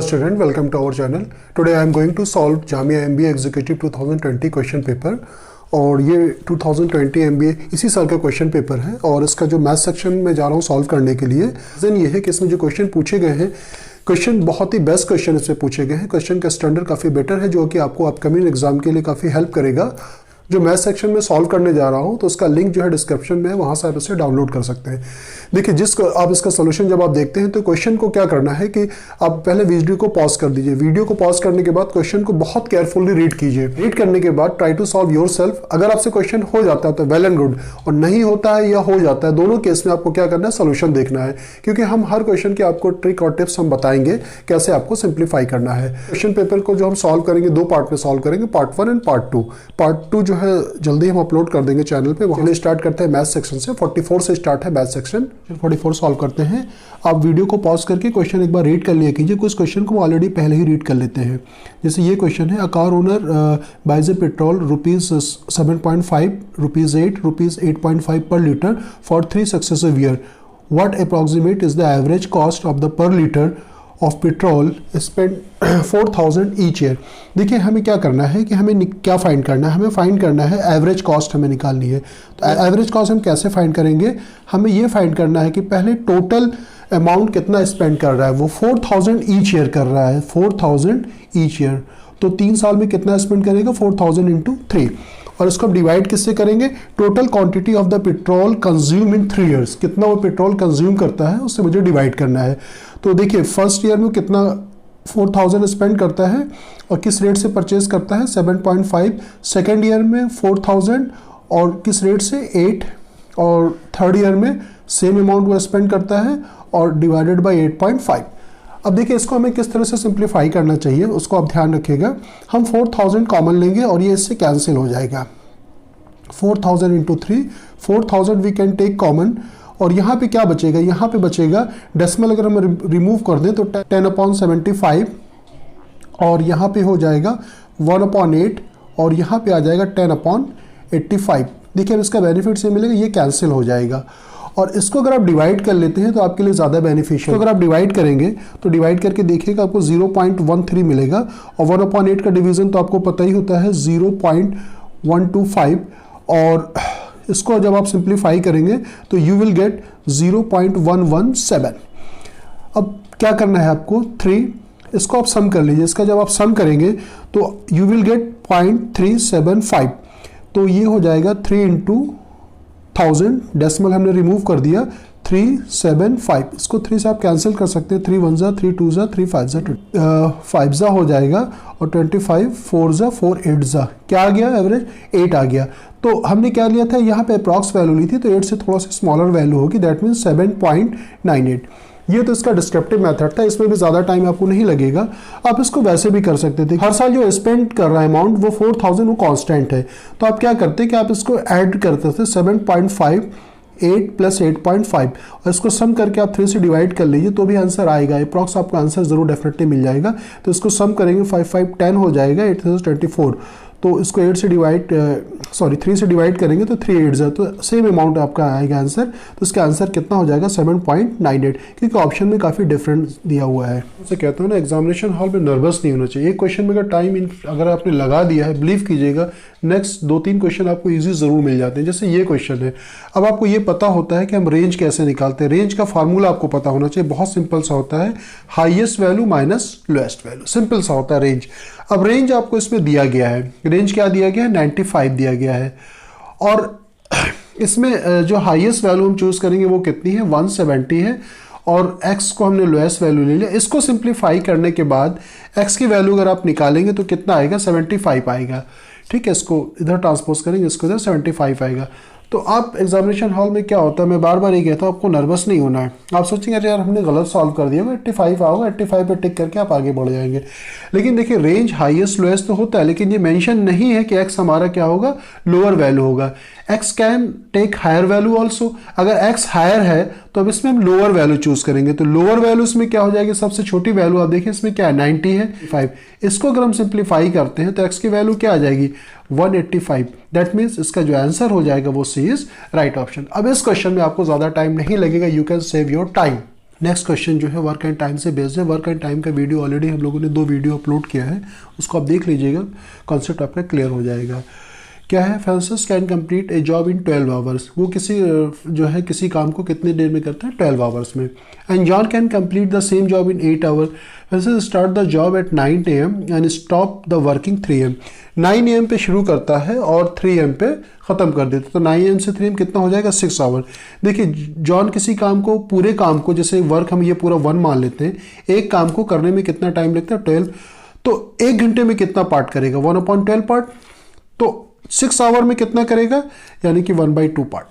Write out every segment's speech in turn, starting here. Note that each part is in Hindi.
student, welcome to our channel. Today I am going to solve Jamia MBA Executive 2020 question paper और ये 2020 MBA इसी साल का क्वेश्चन पेपर है और इसका जो मैथ सेक्शन में जा रहा हूँ सॉल्व करने के लिए। रीज़न ये है कि इसमें जो क्वेश्चन पूछे गए हैं क्वेश्चन बहुत ही बेस्ट क्वेश्चन इसमें पूछे गए हैं। क्वेश्चन का स्टैंडर्ड काफ़ी बेटर है जो कि आपको अपकमिंग एग्जाम के लिए काफ़ी हेल्प करेगा। जो मैथ सेक्शन में सॉल्व करने जा रहा हूं तो उसका लिंक जो है डिस्क्रिप्शन में है, वहां से आप इसे डाउनलोड कर सकते हैं। देखिए आप इसका सोल्यूशन जब आप देखते हैं तो क्वेश्चन को क्या करना है कि आप पहले वीडियो को पॉज कर दीजिए। वीडियो को पॉज करने के बाद क्वेश्चन को बहुत केयरफुली रीड कीजिए। रीड करने के बाद ट्राई टू सॉल्व योरसेल्फ। अगर आपसे क्वेश्चन हो जाता है तो वेल एंड गुड, और नहीं होता है या हो जाता है, दोनों केस में आपको क्या करना है, सोल्यूशन देखना है। क्योंकि हम हर क्वेश्चन के आपको ट्रिक और टिप्स हम बताएंगे कैसे आपको सिंप्लीफाई करना है। क्वेश्चन पेपर को जो हम सॉल्व करेंगे दो पार्ट में सॉल्व करेंगे, पार्ट 1 एंड पार्ट 2। पार्ट 2 जो है जल्दी अपलोड कर देंगे चैनल पे। वहां स्टार्ट करते हैं मैथ सेक्शन से। 44 से स्टार्ट है मैथ सेक्शन। 44 सॉल्व करते हैं। आप वीडियो को पॉज करके क्वेश्चन एक बार रीड कर लिया कीजिए। कुछ क्वेश्चन को ऑलरेडी पहले ही रीड कर लेते हैं। जैसे ये क्वेश्चन है, a car owner buys a petrol ₹7.5, ₹8, ₹8.5 per liter for 3 successive year. What approximate is the average cost of the per liter of petrol spend 4000 each year. देखिए हमें क्या करना है कि हमें क्या फाइंड करना है, हमें फाइंड करना है एवरेज कॉस्ट हमें निकालनी है। तो एवरेज कॉस्ट हम कैसे फाइंड करेंगे, हमें ये फाइंड करना है कि पहले टोटल अमाउंट कितना स्पेंड कर रहा है। वो 4000 ईच ईयर कर रहा है, 4000 ईच ईयर। तो 3 साल में कितना स्पेंड करेगा, 4000 इंटू 3। और इसको हम डिवाइड किससे करेंगे, total quantity of the petrol consume in 3 years. कितना वो पेट्रोल कंज्यूम करता है उससे मुझे डिवाइड करना है। तो देखिए फर्स्ट ईयर में कितना 4000 स्पेंड करता है और किस रेट से परचेज करता है, 7.5। सेकेंड ईयर में 4000 और किस रेट से, 8। और थर्ड ईयर में सेम अमाउंट वो स्पेंड करता है और डिवाइडेड बाई 8.5। अब देखिए इसको हमें किस तरह से सिंप्लीफाई करना चाहिए उसको आप ध्यान रखिएगा। हम 4000 कॉमन लेंगे और ये इससे कैंसिल हो जाएगा। 4000 into 3, 4000 we can take common. और यहाँ पे क्या बचेगा, यहाँ पे बचेगा डेसिमल अगर हम रिमूव कर दें तो 10/75 और यहाँ पे हो जाएगा 1/8 और यहाँ पे आ जाएगा 10/85। देखिए अब इसका बेनिफिट से मिलेगा, ये कैंसिल हो जाएगा। और इसको अगर आप डिवाइड कर लेते हैं तो आपके लिए ज़्यादा बेनिफिशियल। अगर आप डिवाइड करेंगे तो डिवाइड करके देखिएगा आपको 0.13 मिलेगा और 1/8 का डिवीज़न तो आपको पता ही होता है 0.125। और इसको जब आप सिंप्लीफाई करेंगे तो यू विल गेट 0.117। अब क्या करना है आपको, 3, इसको आप सम कर लीजिए। इसका जब आप सम करेंगे तो यू विल गेट 0.375। तो ये हो जाएगा 3 इंटू 1000, डेसिमल हमने रिमूव कर दिया, 375। इसको 3 से आप कैंसिल कर सकते हैं, 3 1 जा, 3 2 जा, 3 5 जा, 5 जा हो जाएगा और 25 4 जा, 4 8 जा। क्या आ गया, एवरेज 8 आ गया। तो हमने क्या लिया था, यहाँ पे अप्रॉक्स वैल्यू ली थी तो 8 से थोड़ा सा स्मॉलर वैल्यू होगी, दैट मीन्स 7.98। ये तो इसका डिस्क्रिप्टिव मेथड था, इसमें भी ज़्यादा टाइम आपको नहीं लगेगा। आप इसको वैसे भी कर सकते थे। हर साल जो स्पेंड कर रहा है अमाउंट वो 4000 वो कांस्टेंट है। तो आप क्या करते कि आप इसको ऐड करते थे 7.5, 8 + 8.5 और इसको सम करके आप 3 से डिवाइड कर लीजिए तो भी आंसर आएगा। अप्रॉक्स आपका आंसर जरूर डेफिनेटली मिल जाएगा। तो इसको सम करेंगे 5 5 10 हो जाएगा, 8 24। तो इसको 3 से डिवाइड करेंगे तो 3 8 जा, तो सेम अमाउंट आपका आएगा आंसर। तो इसका आंसर कितना हो जाएगा, 7.98, क्योंकि ऑप्शन में काफ़ी डिफरेंस दिया हुआ है। उसे कहते हैं ना, एग्जामिनेशन हॉल में नर्वस नहीं होना चाहिए। एक क्वेश्चन में अगर टाइम अगर आपने लगा दिया है, बिलीव कीजिएगा नेक्स्ट 2-3 क्वेश्चन आपको ईजी ज़रूर मिल जाते हैं। जैसे ये क्वेश्चन है, अब आपको ये पता होता है कि हम रेंज कैसे निकालते हैं। रेंज का फार्मूला आपको पता होना चाहिए, बहुत सिंपल सा होता है, highest value minus lowest value. Simple सा होता है रेंज। अब रेंज आपको इसमें दिया गया है, रेंज क्या दिया गया है, 95 दिया गया है। और इसमें जो हाईएस्ट वैल्यू हम चूज करेंगे वो कितनी है, 170 है। और x को हमने लोएस्ट वैल्यू ले लिया। इसको सिंप्लीफाई करने के बाद x की वैल्यू अगर आप निकालेंगे तो कितना आएगा, 75 आएगा। ठीक है, इसको इधर ट्रांसपोज करेंगे, इसको इधर 75 आएगा। तो आप एग्जामिनेशन हॉल में क्या होता है, मैं बार बार ये कहता हूँ आपको नर्वस नहीं होना है। आप सोचेंगे अरे यार हमने गलत सॉल्व कर दिया, 85 आओगे, 85 पे टिक करके आप आगे बढ़ जाएंगे। लेकिन देखिए रेंज हाईएस्ट लोएस्ट तो होता है, लेकिन ये मेंशन नहीं है कि x हमारा क्या होगा, लोअर वैल्यू होगा। x can take higher value also. अगर x हायर है तो अब इसमें हम लोअर वैल्यू चूज करेंगे। तो लोअर वैल्यू इसमें क्या हो जाएगी, सबसे छोटी वैल्यू आप देखिए इसमें क्या है, 90 है, 5। इसको अगर हम सिंप्लीफाई करते हैं तो x की वैल्यू क्या आ जाएगी, 185। दैट मीन्स इसका जो आंसर हो जाएगा वो सी इज राइट ऑप्शन। अब इस क्वेश्चन में आपको ज्यादा टाइम नहीं लगेगा, you can save your time. Next question जो है वर्क एंड टाइम से बेस्ड है। वर्क एंड टाइम का वीडियो ऑलरेडी हम लोगों ने 2 वीडियो अपलोड किया है, उसको आप देख लीजिएगा, कॉन्सेप्ट आपका क्लियर हो जाएगा। क्या है, Francis can complete A job in 12 hours. वो किसी काम को कितने देर में करता है, 12 आवर्स में। And John can complete the same job in 8 hour. Francis start the job at 9 AM and stop the working 3 AM। 9 AM पे शुरू करता है और 3 AM पे ख़त्म कर देता है। तो 9 AM से 3 AM कितना हो जाएगा, 6 आवर। देखिए जॉन किसी काम को, पूरे काम को, जैसे वर्क हम ये पूरा 1 मान लेते हैं, एक काम को करने में कितना टाइम लगता है, 12। तो 1 घंटे में कितना पार्ट करेगा, 1/12 पार्ट। तो 6 आवर में कितना करेगा, यानी कि 1/2 पार्ट।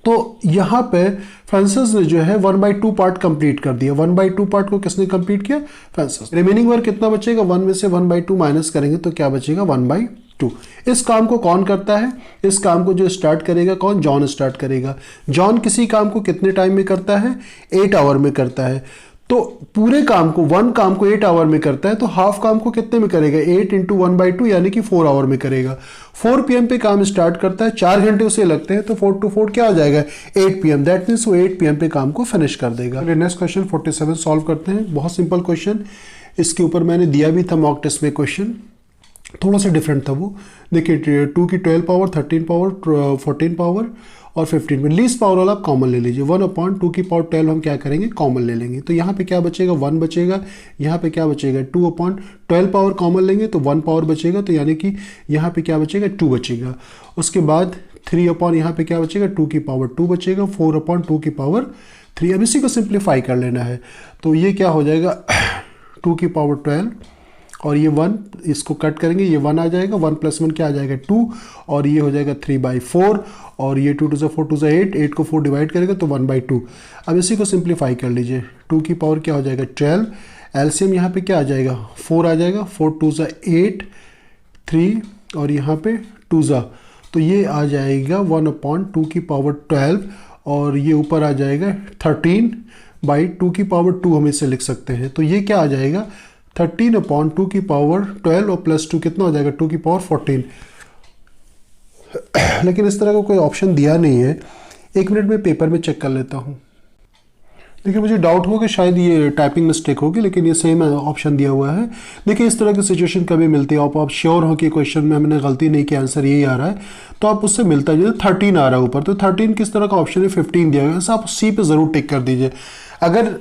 तो यहाँ पे फ्रांसिस ने जो है 1/2 पार्ट कंप्लीट कर दिया। 1/2 पार्ट को किसने कंप्लीट किया, फ्रांसिस। रिमेनिंग वर्क कितना बचेगा, 1 में से 1/2 माइनस करेंगे तो क्या बचेगा, 1/2। इस काम को कौन करता है, इस काम को जो स्टार्ट करेगा कौन, जॉन स्टार्ट करेगा। जॉन किसी काम को कितने टाइम में करता है, 8 आवर में करता है। तो पूरे काम को, 1 काम को 8 आवर में करता है, तो हाफ काम को कितने में करेगा, 8 × 1/2 यानी कि 4 आवर में करेगा। 4 PM पे काम स्टार्ट करता है, 4 घंटे उसे लगते हैं, तो 4 × 4 क्या हो जाएगा, 8 PM। दैट मीन्स वो 8 PM पे काम को फिनिश कर देगा। नेक्स्ट क्वेश्चन 47 सॉल्व करते हैं। बहुत सिंपल क्वेश्चन, इसके ऊपर मैंने दिया भी था मॉक टेस्ट में क्वेश्चन, थोड़ा सा डिफरेंट था वो। देखिए 2 की 12 पावर, 13 पावर, 14 पावर और 15 में लीस्ट पावर वाला आप कॉमन ले लीजिए। 1/2 की पावर 12 हम क्या करेंगे, कॉमन ले लेंगे। तो यहाँ पे क्या बचेगा, 1 बचेगा। यहाँ पे क्या बचेगा, 2/12 पावर कॉमन लेंगे तो 1 पावर बचेगा, तो यानी कि यहाँ पे क्या बचेगा, 2 बचेगा। उसके बाद 3/ यहाँ पे क्या बचेगा, 2 की पावर 2 बचेगा, 4/2 की पावर 3। अब इसी को सिंप्लीफाई कर लेना है, तो ये क्या हो जाएगा, 2 की पावर 12 और ये 1, इसको कट करेंगे, ये 1 आ जाएगा, 1 + 1 क्या आ जाएगा, 2, और ये हो जाएगा 3/4, और ये 2 × 4 = 8, 8 को 4 डिवाइड करेगा तो 1/2। अब इसी को सिंप्लीफाई कर लीजिए, 2 की पावर क्या हो जाएगा, 12। एलसीएम यहाँ पे क्या आ जाएगा, 4 आ जाएगा, 4 × 2 = 8, 3 और यहाँ पे 2 ज़ा, तो ये आ जाएगा 1/2 की पावर 12, और ये ऊपर आ जाएगा 13/2 की पावर 2 हम इसे लिख सकते हैं। तो ये क्या आ जाएगा, 13/2 की पावर 12 और +2 कितना हो जाएगा, 2 की पावर 14। लेकिन इस तरह का कोई ऑप्शन दिया नहीं है। 1 मिनट में पेपर में चेक कर लेता हूँ। देखिए मुझे डाउट हो कि शायद ये टाइपिंग मिस्टेक होगी, लेकिन ये सेम ऑप्शन दिया हुआ है। देखिए इस तरह की सिचुएशन कभी मिलती है, आप श्योर हो कि क्वेश्चन में हमने गलती नहीं की, आंसर यही आ रहा है, तो आप उससे मिलता है। जैसे 13 आ रहा है ऊपर, तो 13 किस तरह का ऑप्शन है, 15 दिया गया, आप सी पे ज़रूर टिक कर दीजिए। अगर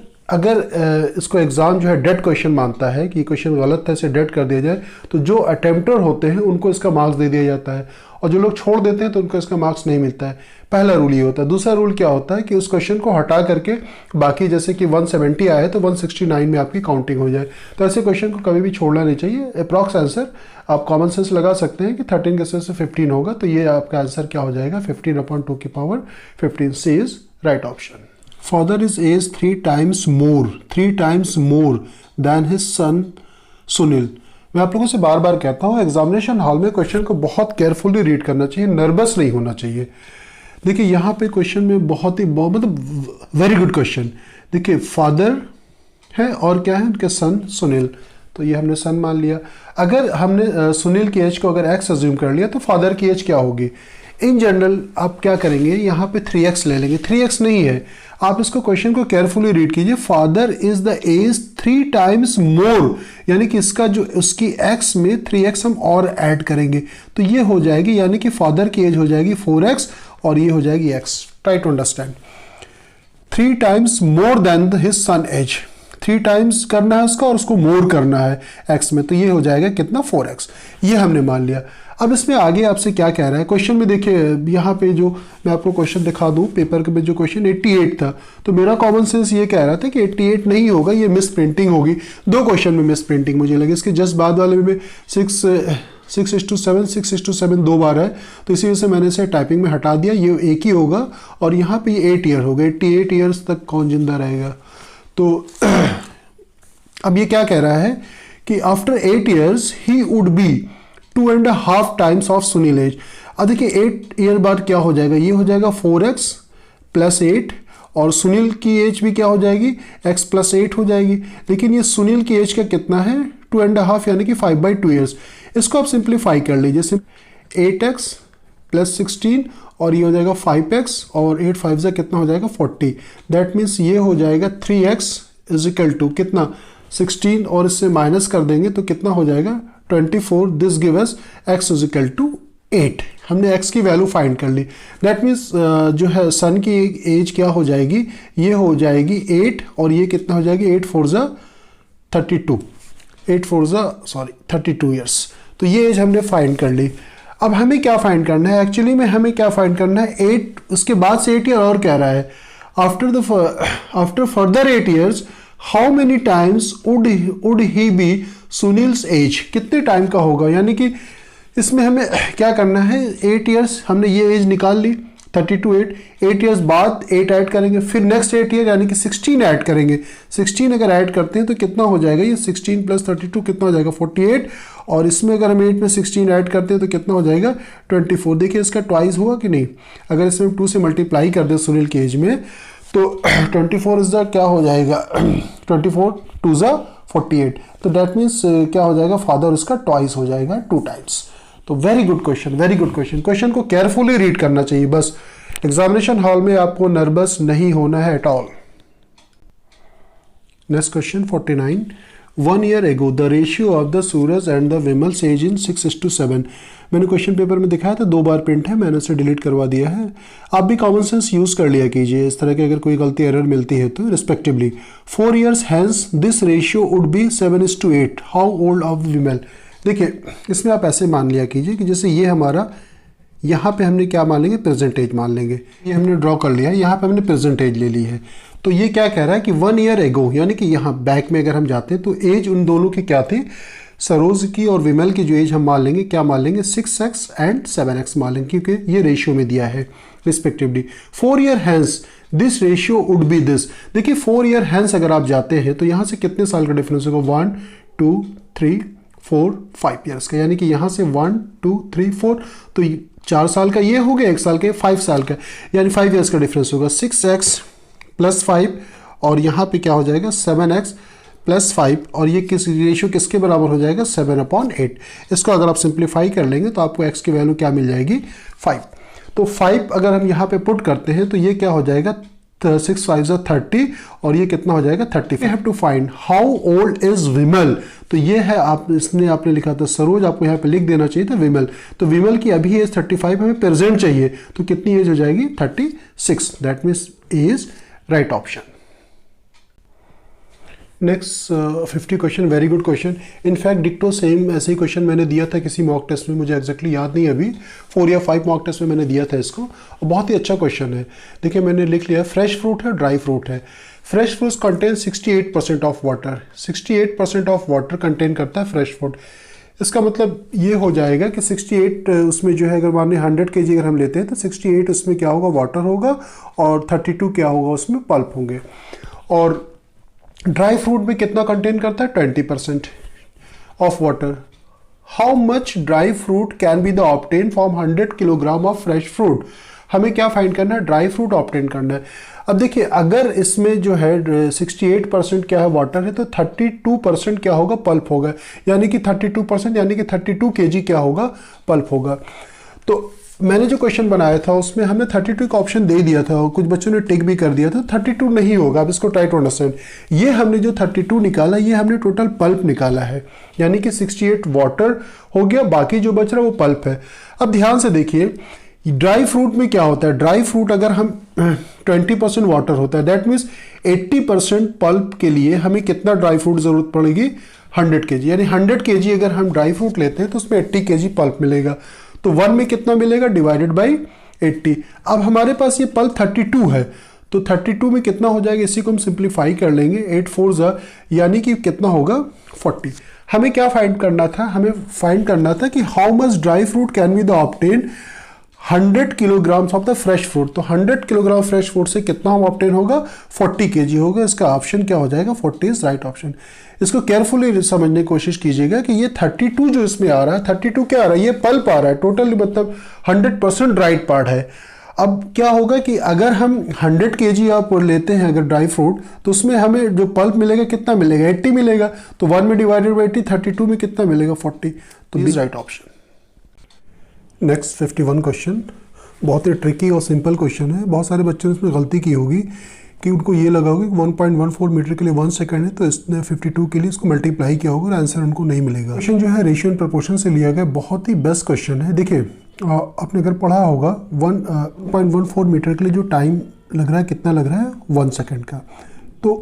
इसको एग्ज़ाम जो है डेड क्वेश्चन मानता है कि क्वेश्चन गलत है, इसे डेड कर दिया जाए, तो जो अटेम्प्टर होते हैं उनको इसका मार्क्स दे दिया जाता है, और जो लोग छोड़ देते हैं तो उनको इसका मार्क्स नहीं मिलता है। पहला रूल ये होता है। दूसरा रूल क्या होता है कि उस क्वेश्चन को हटा करके बाकी, जैसे कि 170 आया तो 169 में आपकी काउंटिंग हो जाए। तो ऐसे क्वेश्चन को कभी भी छोड़ना नहीं चाहिए। अप्रॉक्स आंसर आप कॉमन सेंस लगा सकते हैं कि 13 के से 15 होगा, तो ये आपका आंसर क्या हो जाएगा, 15/2 की power 15। C is right option. Father is aged 3 times more than his son Sunil। मैं आप लोगों से बार बार कहता हूँ, एग्जामिनेशन हॉल में क्वेश्चन को बहुत केयरफुली रीड करना चाहिए, नर्वस नहीं होना चाहिए। देखिए यहाँ पे क्वेश्चन में बहुत मतलब वेरी गुड क्वेश्चन। देखिए फादर है और क्या है, उनके सन सुनील, तो ये हमने सन मान लिया। अगर हमने सुनील की एज को अगर एक्स अज्यूम कर लिया तो फादर की एज क्या होगी। इन जनरल आप क्या करेंगे, यहाँ पे 3x ले लेंगे। 3x नहीं है, आप इसको क्वेश्चन को केयरफुली रीड कीजिए। Father is the age 3 times more, यानी कि इसका जो उसकी x में 3x हम और ऐड करेंगे तो ये हो जाएगी, यानी कि फादर की एज हो जाएगी 4x और ये हो जाएगी x। Try to understand. 3 times more than his son age, 3 times करना है उसका और उसको मोर करना है x में, तो ये हो जाएगा कितना, 4x। ये हमने मान लिया। अब इसमें आगे आपसे क्या कह रहा है क्वेश्चन में, देखिए यहाँ पे जो मैं आपको क्वेश्चन दिखा दूँ, पेपर के में जो क्वेश्चन 88 था, तो मेरा कॉमन सेंस ये कह रहा था कि 88 नहीं होगा, ये मिस प्रिंटिंग होगी। 2 क्वेश्चन में मिस प्रिंटिंग मुझे लगी। इसके जस्ट बाद वाले में 6:7 2 बार है, तो इसी वजह से मैंने इसे टाइपिंग में हटा दिया। ये एक ही होगा और यहाँ पे 8 ईयर हो गए। 88 ईयर्स तक कौन जिंदा रहेगा। तो अब ये क्या कह रहा है कि after 8 years he would be 2.5 times of Sunil age. अब देखिए 8 ईयर बाद क्या हो जाएगा, ये हो जाएगा 4x + 8 और सुनील की एज भी क्या हो जाएगी, x + 8 हो जाएगी। लेकिन ये सुनील की एज का कितना है, 2.5 यानी कि 5/2 ईयर्स। इसको आप सिंप्लीफाई कर लीजिए। 8x + 16 और ये हो जाएगा 5x और 8 5 से कितना हो जाएगा 40। दैट मीन्स ये हो जाएगा 3x इज इक्वल टू कितना 16 और इससे माइनस कर देंगे तो कितना हो जाएगा 24। This give us x is equal to 8। हमने x की वैल्यू फाइंड कर ली। दैट मीन्स जो है सन की एज क्या हो जाएगी, ये हो जाएगी 8 और ये कितना हो जाएगी 8 4 जा 32, 8 4 जा 32 ईयर्स। तो ये एज हमने फाइंड कर ली। अब हमें क्या फाइंड करना है, एक्चुअली में हमें क्या फाइंड करना है 8, उसके बाद से 8 ईयर और कह रहा है after further 8 years how many times would he be Sunil's age, कितने टाइम का होगा। यानी कि इसमें हमें क्या करना है 8 ईयर्स हमने ये एज निकाल ली 32 8 ईयर्स बाद 8 ऐड करेंगे, फिर नेक्स्ट 8 ईयर यानी कि 16 ऐड करेंगे। 16 अगर ऐड करते हैं तो कितना हो जाएगा, ये 16 प्लस 32 कितना हो जाएगा 48 और इसमें अगर हम 8 में 16 ऐड करते हैं तो कितना हो जाएगा 24। देखिए इसका ट्वाइस हुआ कि नहीं, अगर इसमें 2 से मल्टीप्लाई कर दे सुनील की एज में तो 24 इज द क्या हो जाएगा 24 2 जा 48। तो दैट मीन्स क्या हो जाएगा फादर उसका ट्वाइस हो जाएगा 2 टाइम्स। तो very good question, very good question. Question को केयरफुली रीड करना चाहिए, बस एग्जामिनेशन हॉल में आपको नर्वस नहीं होना है at all. Next question 49। 1 year ago the ratio of the Suraj and the Vimal's age in 6:7। मैंने क्वेश्चन पेपर में दिखाया था, 2 बार प्रिंट है, मैंने उसे डिलीट करवा दिया है। आप भी कॉमन सेंस यूज कर लिया कीजिए, इस तरह की अगर कोई गलती एरर मिलती है तो। Respectively 4 years hence this ratio would be 7:8। How old of Vimal. देखिए इसमें आप ऐसे मान लिया कीजिए कि जैसे ये हमारा यहाँ पे हमने क्या मान लेंगे परसेंटेज मान लेंगे, ये हमने ड्रॉ कर लिया, यहाँ पे हमने परसेंटेज ले ली है। तो ये क्या कह रहा है कि 1 year ago यानी कि यहाँ बैक में अगर हम जाते हैं तो एज उन दोनों की क्या थी, सरोज की और विमल की जो एज हम मान लेंगे क्या मान लेंगे 6x एंड 7x मान लेंगे क्योंकि ये रेशियो में दिया है respectively. 4 year hence this ratio would B this. देखिए 4 year hence अगर आप जाते हैं तो यहाँ से कितने साल का डिफरेंस होगा 1 2 3 4 5 ईयर्स का, यानी कि यहाँ से 1 2 3 4 तो 4 साल का ये हो गया, 1 साल का 5 साल का, यानी 5 ईयर्स का डिफरेंस होगा। 6x प्लस 5 और यहाँ पे क्या हो जाएगा 7x प्लस 5 और ये किस रेशियो किसके बराबर हो जाएगा 7/8। इसको अगर आप सिंप्लीफाई कर लेंगे तो आपको x की वैल्यू क्या मिल जाएगी 5। तो 5 अगर हम यहाँ पे पुट करते हैं तो ये क्या हो जाएगा 6 5 30 और ये कितना हो जाएगा 30। We have to find how old is Vimal. तो ये है आप इसने आपने लिखा था सरोज, आपको यहाँ पे लिख देना चाहिए था विमल। तो विमल की अभी एज 35 हमें प्रेजेंट चाहिए, तो कितनी एज हो जाएगी 36। That means is right option. Next 50 question, very good question. In fact डिक्टो सेम ऐसे ही क्वेश्चन मैंने दिया था किसी मॉक टेस्ट में, मुझे एक्जैक्टली याद नहीं अभी, 4 या 5 मॉक टेस्ट में मैंने दिया था इसको, और बहुत ही अच्छा क्वेश्चन है। देखिए मैंने लिख लिया फ्रेश फ्रूट है ड्राई फ्रूट है। Fresh fruit contain 68% of water, 68% of water contain करता है फ्रेश फ्रूट। इसका मतलब ये हो जाएगा कि 68 उसमें जो है अगर मान लें 100 kg अगर हम लेते हैं तो 68 उसमें क्या होगा वाटर होगा और 32 क्या होगा उसमें पल्प होंगे। और ड्राई फ्रूट में कितना कंटेन करता है 20% of water. How much dry fruit can be the obtain from 100 kilogram of fresh fruit. हमें क्या फाइंड करना है ड्राई फ्रूट ऑब्टेन करना है। अब देखिए अगर इसमें जो है 68% क्या है वाटर है तो 32% क्या होगा पल्प होगा, यानी कि 32% यानी कि 32 kg क्या होगा पल्प होगा। तो मैंने जो क्वेश्चन बनाया था उसमें हमें 32 का ऑप्शन दे दिया था और कुछ बच्चों ने टिक भी कर दिया था, 32 नहीं होगा। अब इसको ट्राई टू अंडरस्टैंड। ये हमने जो 32 निकाला ये हमने टोटल पल्प निकाला है, यानी कि 68 वाटर हो गया, बाकी जो बच रहा है वो पल्प है। अब ध्यान से देखिए ड्राई फ्रूट में क्या होता है, ड्राई फ्रूट अगर हम 20% वाटर होता है, दैट मीन्स 80% पल्प के लिए हमें कितना ड्राई फ्रूट जरूरत पड़ेगी 100 kg, यानी 100 kg अगर हम ड्राई फ्रूट लेते हैं तो उसमें 80 kg पल्प मिलेगा। तो 1 में कितना मिलेगा डिवाइडेड बाई 80। अब हमारे पास ये पल्प 32 है तो 32 में कितना हो जाएगा, इसी को हम सिंप्लीफाई कर लेंगे 8 4 यानी कि कितना होगा 40। हमें क्या फाइंड करना था, हमें फाइंड करना था कि how much dry fruit can be the obtain 100 kilograms of the fresh fruit. तो 100 किलोग्राम फ्रेश फ्रूट से कितना हम ऑब्टेन होगा 40 kg होगा। इसका ऑप्शन क्या हो जाएगा 40 इज राइट ऑप्शन। इसको केयरफुली समझने की कोशिश कीजिएगा कि ये 32 जो इसमें आ रहा है 32 क्या आ रहा है, ये पल्प आ रहा है टोटल, मतलब 100% ड्राइड पार्ट है। अब क्या होगा कि अगर हम 100 kg आप लेते हैं अगर ड्राई फ्रूट तो उसमें हमें जो पल्प मिलेगा कितना मिलेगा 80 मिलेगा। तो 1 में डिवाइडेड बाई 80 32 में कितना मिलेगा 40। तो this right option. Next 51 question. बहुत ही ट्रिकी और सिंपल क्वेश्चन है। बहुत सारे बच्चों ने इसमें गलती की होगी कि उनको ये लगा होगा कि 1.14 मीटर के लिए 1 सेकंड है, तो इसने 52 के लिए इसको मल्टीप्लाई किया होगा और आंसर उनको नहीं मिलेगा। क्वेश्चन जो है रेशियो एंड प्रोपोर्शन से लिया गया, बहुत ही बेस्ट क्वेश्चन है। देखिए आपने अगर पढ़ा होगा 1.14 मीटर के लिए जो टाइम लग रहा है, कितना लग रहा है, 1 सेकंड का। तो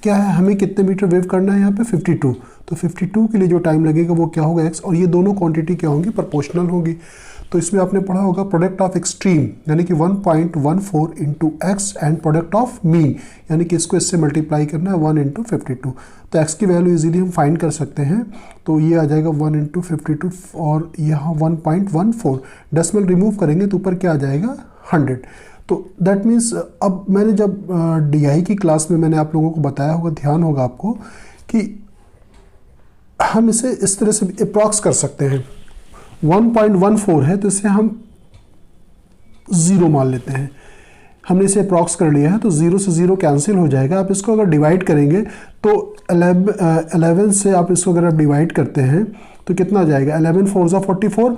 क्या है, हमें कितने मीटर वेव करना है यहाँ पे 52, तो 52 के लिए जो टाइम लगेगा वो क्या होगा, x, और ये दोनों क्वांटिटी क्या होंगी, प्रोपोर्शनल होगी। तो इसमें आपने पढ़ा होगा प्रोडक्ट ऑफ एक्सट्रीम यानी कि 1.14 into x and product of mean यानी कि इसको इससे मल्टीप्लाई करना है 1 इंटू 52। तो x की वैल्यू इजीली हम फाइंड कर सकते हैं, तो ये आ जाएगा 1 इंटू 52 और यहाँ 1.14, डेसिमल रिमूव करेंगे तो ऊपर क्या आ जाएगा 100। तो दैट मीन्स अब मैंने जब DI की क्लास में मैंने आप लोगों को बताया होगा, ध्यान होगा आपको कि हम इसे इस तरह से अप्रॉक्स कर सकते हैं। 1.14 है तो इसे हम 0 मान लेते हैं, हमने इसे अप्रॉक्स कर लिया है, तो 0 से 0 कैंसिल हो जाएगा। आप इसको अगर डिवाइड करेंगे तो 11 से आप इसको अगर आप डिवाइड करते हैं तो कितना आ जाएगा, 11 4 ज़ा 44,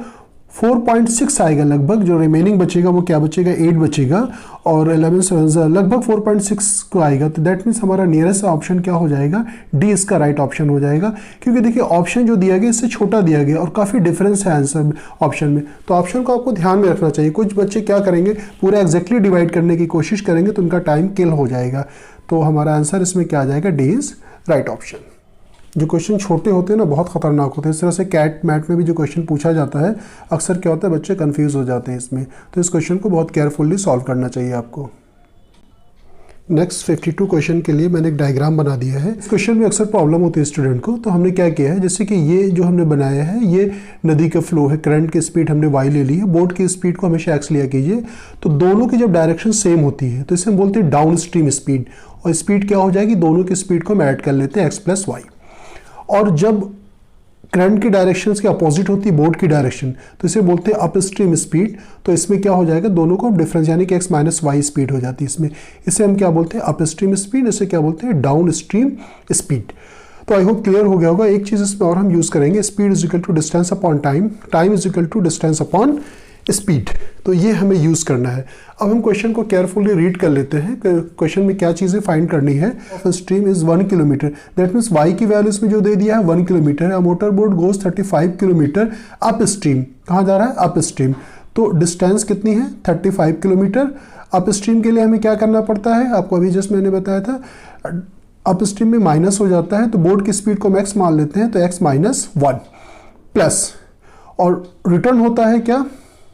4.6 आएगा लगभग। जो रिमेनिंग बचेगा वो क्या बचेगा, 8 बचेगा, और 11 7 लगभग 4.6 को आएगा। तो दैट मीन्स हमारा नियरेस्ट ऑप्शन क्या हो जाएगा, डी इसका राइट ऑप्शन हो जाएगा। क्योंकि देखिए ऑप्शन जो दिया गया इससे छोटा दिया गया और काफ़ी डिफरेंस है आंसर ऑप्शन में, तो ऑप्शन को आपको ध्यान में रखना चाहिए। कुछ बच्चे क्या करेंगे, पूरा एग्जैक्टली डिवाइड करने की कोशिश करेंगे तो उनका टाइम किल हो जाएगा। तो हमारा आंसर इसमें क्या आ जाएगा, डी इज राइट ऑप्शन। जो क्वेश्चन छोटे होते हैं ना, बहुत खतरनाक होते हैं। इस तरह से कैट मैट में भी जो क्वेश्चन पूछा जाता है, अक्सर क्या होता है, बच्चे कंफ्यूज हो जाते हैं इसमें। तो इस क्वेश्चन को बहुत केयरफुली सॉल्व करना चाहिए आपको। नेक्स्ट 52 क्वेश्चन के लिए मैंने एक डायग्राम बना दिया है। इस क्वेश्चन में अक्सर प्रॉब्लम होती है स्टूडेंट को, तो हमने क्या किया है, जैसे कि ये जो हमने बनाया है ये नदी का फ्लो है, करंट की स्पीड हमने y ले ली है, बोट की स्पीड को हमेशा x लिया कीजिए। तो दोनों की जब डायरेक्शन सेम होती है तो इसे हम बोलते हैं डाउन स्ट्रीम स्पीड, और स्पीड क्या हो जाएगी, दोनों की स्पीड को हम ऐड कर लेते हैं x प्लस वाई। और जब करंट की डायरेक्शन के अपोजिट होती है बोट की डायरेक्शन, तो इसे बोलते हैं अप स्ट्रीम स्पीड। तो इसमें क्या हो जाएगा, दोनों को डिफरेंस यानी कि x माइनस वाई स्पीड हो जाती है इसमें। इसे हम क्या बोलते हैं, अप स्ट्रीम स्पीड, इसे क्या बोलते हैं, डाउन स्ट्रीम स्पीड। तो आई होप क्लियर हो गया होगा। एक चीज़ इसमें और हम यूज़ करेंगे, speed is equal to distance upon time, time is equal to distance upon speed. तो ये हमें यूज़ करना है। अब हम क्वेश्चन को केयरफुली रीड कर लेते हैं। क्वेश्चन में क्या चीज़ें फाइंड करनी है। Of stream is 1 kilometre, that means y की वैल्यू इसमें जो दे दिया है 1 किलोमीटर है। Motor boat goes 35 kilometre upstream, कहाँ जा रहा है, अप स्ट्रीम। तो डिस्टेंस कितनी है, 35 किलोमीटर। अप स्ट्रीम के लिए हमें क्या करना पड़ता है, आपको अभी जस्ट मैंने बताया था, अप स्ट्रीम में माइनस हो जाता है, तो बोट की स्पीड को हम x मान लेते हैं, तो x माइनस 1 प्लस, और रिटर्न होता है क्या,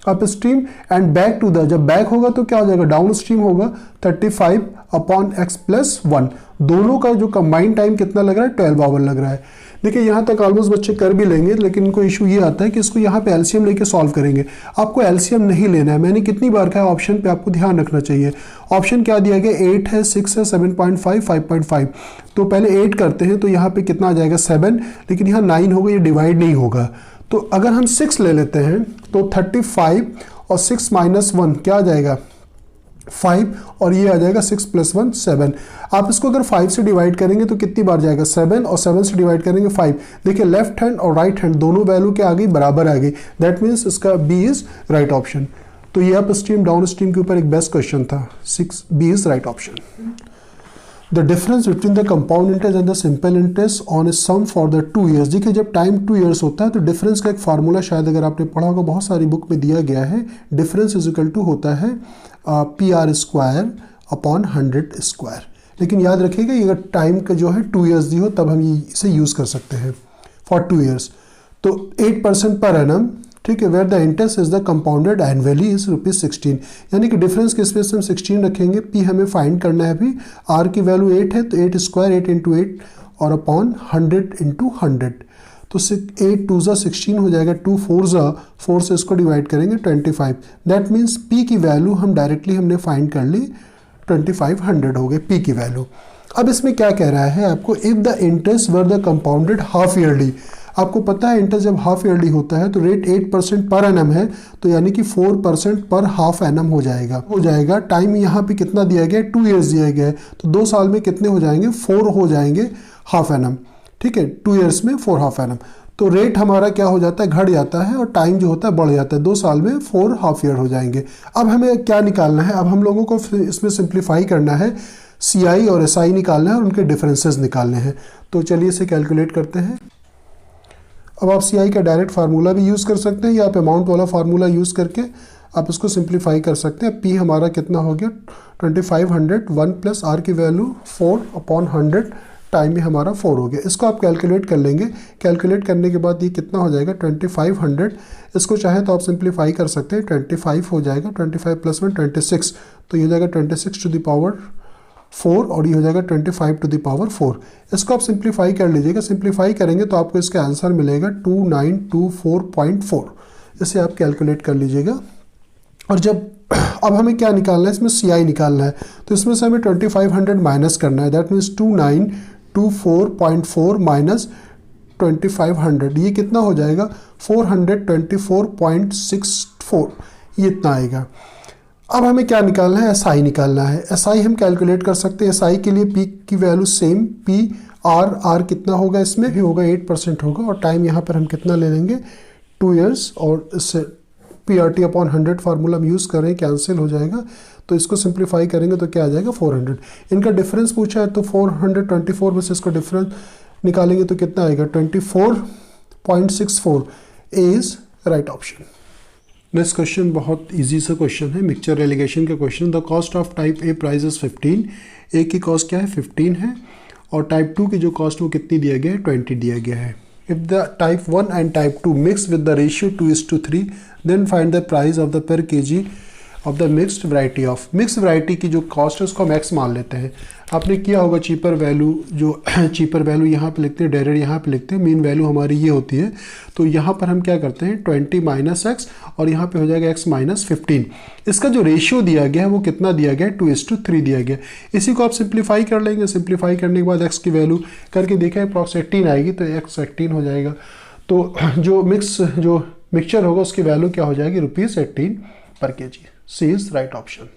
upstream and back to the, जब बैक होगा तो क्या हो जाएगा, डाउन स्ट्रीम होगा, 35 अपॉन x प्लस 1। दोनों का जो कंबाइंड टाइम कितना लग रहा है, 12 आवर लग रहा है। देखिए यहाँ तक ऑलमोस्ट बच्चे कर भी लेंगे, लेकिन इनको इशू ये आता है कि इसको यहाँ पे एलसीएम लेके सॉल्व करेंगे। आपको एलसीएम नहीं लेना है, मैंने कितनी बार कहा, ऑप्शन पे आपको ध्यान रखना चाहिए। ऑप्शन क्या दिया गया, 8 है, 6 है, 7.5, 5.5। तो पहले 8 करते हैं, तो यहाँ पे कितना आ जाएगा, 7, लेकिन यहाँ 9 होगा, ये डिवाइड नहीं होगा। तो अगर हम 6 ले लेते हैं तो 35 और 6 माइनस 1 क्या आ जाएगा, 5, और ये आ जाएगा 6 प्लस 1 7। आप इसको अगर 5 से डिवाइड करेंगे तो कितनी बार जाएगा, 7, और 7 से डिवाइड करेंगे 5। देखिए लेफ्ट हैंड और राइट हैंड दोनों वैल्यू क्या आ गई, बराबर आ गई। दैट मीन्स इसका बी इज राइट ऑप्शन। तो ये अप स्ट्रीम डाउन स्ट्रीम के ऊपर एक बेस्ट क्वेश्चन था, 6 b is right option. The difference between the compound interest and the simple interest on a sum for the 2 years. देखिए जब टाइम 2 ईयर्स होता है तो डिफरेंस का एक फार्मूला शायद अगर आपने पढ़ा होगा, बहुत सारी बुक में दिया गया है। डिफरेंस इज इक्वल टू होता है PR स्क्वायर अपॉन 100 स्क्वायर। लेकिन याद रखिएगा ये अगर टाइम का जो है 2 ईयर्स दी हो तब हम इसे यूज़ कर सकते हैं फॉर 2 ईयर्स। तो 8% पर एनम, ठीक है, where the interest is the compounded annually is ₹16। यानी कि डिफरेंस के स्पेस में हम 16 रखेंगे। पी हमें फाइंड करना है अभी, आर की वैल्यू 8 है, तो 8 स्क्वायर 8 इंटू 8 और अपॉन 100 इंटू 100। तो 8 2 ज़ा 16 हो जाएगा, 2 4 ज़ा 4 से इसको डिवाइड करेंगे 25। दैट मीन्स पी की वैल्यू हम डायरेक्टली हमने फाइंड कर ली, 2500 हो गए पी की वैल्यू। अब इसमें क्या कह रहा है आपको, if the interest were the compounded half yearly. आपको पता है इंटरेस्ट जब हाफ ईयरली होता है तो रेट 8% पर एनम है, तो यानी कि 4% पर हाफ एनम हो जाएगा। टाइम यहाँ पे कितना दिया गया है, 2 ईयर्स दिया गया है, तो 2 साल में कितने हो जाएंगे, 4 हो जाएंगे हाफ एनम। ठीक है, 2 ईयर्स में 4 हाफ एनम। तो रेट हमारा क्या हो जाता है, घट जाता है, और टाइम जो होता है बढ़ जाता है, 2 साल में 4 हाफ ईयर हो जाएंगे। अब हमें क्या निकालना है, अब हम लोगों को इसमें सिंप्लीफाई करना है, CI और SI निकालना है और उनके डिफरेंसेस निकालने हैं। तो चलिए इसे कैलकुलेट करते हैं। अब आप CI का डायरेक्ट फार्मूला भी यूज़ कर सकते हैं या आप अमाउंट वाला फार्मूला यूज़ करके आप इसको सिंप्लीफाई कर सकते हैं। P हमारा कितना हो गया 2500, 1 प्लस R की वैल्यू 4/100, टाइम में हमारा 4 हो गया। इसको आप कैलकुलेट कर लेंगे। कैलकुलेट करने के बाद ये कितना हो जाएगा 2500। इसको चाहे तो आप सिंप्लीफाई कर सकते हैं, 25 हो जाएगा, 25 प्लस 1 26, तो ये हो जाएगा 26 टू द पावर 4 और ये हो जाएगा 25 टू द पावर 4। इसको आप सिंप्लीफाई कर लीजिएगा। सिंप्लीफाई करेंगे तो आपको इसका आंसर मिलेगा 2924.4। इसे आप कैलकुलेट कर लीजिएगा। और जब अब हमें क्या निकालना है, इसमें CI निकालना है, तो इसमें से हमें 2500 माइनस करना है। दैट मीन्स 2924.4 माइनस 2500, ये कितना हो जाएगा 424.64, ये इतना आएगा। अब हमें क्या निकालना है, SI निकालना है। SI हम कैलकुलेट कर सकते हैं। SI के लिए P की वैल्यू सेम, R कितना होगा, इसमें भी होगा 8% होगा, और टाइम यहाँ पर हम कितना ले लेंगे 2 ईयर्स, और इससे PRT/100 फार्मूला हम यूज़ करें, कैंसिल हो जाएगा। तो इसको सिंप्लीफाई करेंगे तो क्या आ जाएगा 400। इनका डिफरेंस पूछा है तो 424 में से इसको डिफरेंस निकालेंगे तो कितना आएगा 24.64 is right option. Next question बहुत इजी सा क्वेश्चन है, मिक्सचर एलिगेशन का question. The cost of type A price is 15। ए की कॉस्ट क्या है 15 है, और टाइप 2 की जो कॉस्ट वो कितनी दिया गया है 20 दिया गया है। If the type 1 and type 2 mix with the ratio 2:3 then find the price of the per kg of the mixed variety of. Mix variety की जो कॉस्ट है उसको हम x मान लेते हैं। आपने किया होगा चीपर वैल्यू, जो चीपर वैल्यू यहाँ पे लिखते हैं, डायरेक्ट यहाँ पे लिखते हैं, मेन वैल्यू हमारी ये होती है। तो यहाँ पर हम क्या करते हैं 20 माइनस x, और यहाँ पे हो जाएगा x माइनस 15। इसका जो रेशियो दिया गया है वो कितना दिया गया है 2:3 दिया गया। इसी को आप सिंप्लीफाई कर लेंगे। सिंप्लीफाई करने के बाद x की वैल्यू करके देखें अप्रॉक्स 18 आएगी, तो x 18 हो जाएगा। तो जो मिक्सचर होगा उसकी वैल्यू क्या हो जाएगी ₹18 पर kg। C is right option.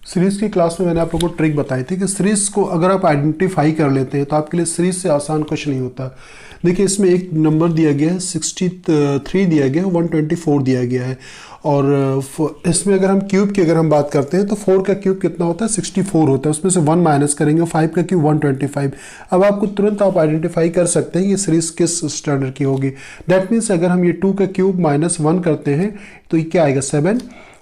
Series की क्लास में मैंने आप लोगों को ट्रिक बताई थी कि सीरीज को अगर आप आइडेंटिफाई कर लेते हैं तो आपके लिए सीरीज से आसान कुछ नहीं होता। देखिए इसमें एक नंबर दिया गया है 63 दिया गया है, 124 दिया गया है, और इसमें अगर हम क्यूब की अगर हम बात करते हैं तो 4 का क्यूब कितना होता है 64 होता है, उसमें से 1 माइनस करेंगे, 5 का क्यूब 125। अब आपको तुरंत आप आइडेंटिफाई कर सकते हैं ये सीरीज किस स्टैंडर्ड की होगी। दैट मीन्स अगर हम ये 2 का क्यूब माइनस 1 करते हैं तो ये क्या आएगा 7,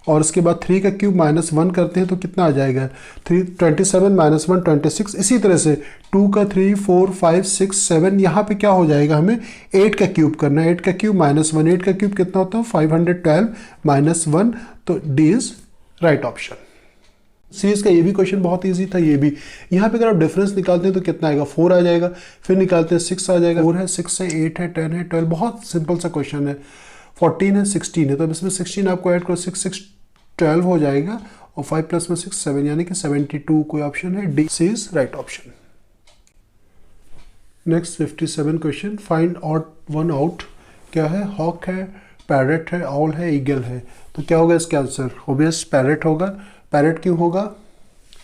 और उसके बाद 3 का क्यूब माइनस 1 करते हैं तो कितना आ जाएगा 27 माइनस 1 26। इसी तरह से 2 का 3 4 5 6 7, यहाँ पे क्या हो जाएगा हमें 8 का क्यूब करना है। 8 का क्यूब माइनस 1, 8 का क्यूब कितना होता है 512 माइनस 1, तो D is right option. Series का ये भी क्वेश्चन बहुत इजी था, ये भी। यहाँ पे अगर आप डिफरेंस निकालते हैं तो कितना आएगा 4 आ जाएगा, फिर निकालते हैं 6 आ जाएगा, 4 है 6 है 8 है 10 है 12। बहुत सिंपल सा क्वेश्चन है। 14 है 16 है, तो अब इसमें 16 आपको ऐड करो, 6 6 12 हो जाएगा, और 5 प्लस में 6 7, यानी कि 72 कोई ऑप्शन है, d c is right option. Next 57 question, find odd one out. क्या है, हॉक है, पैरेट है, ऑल है, ईगल है। तो क्या होगा इसका आंसर, ऑब्वियस पैरेट होगा। पैरेट क्यों होगा,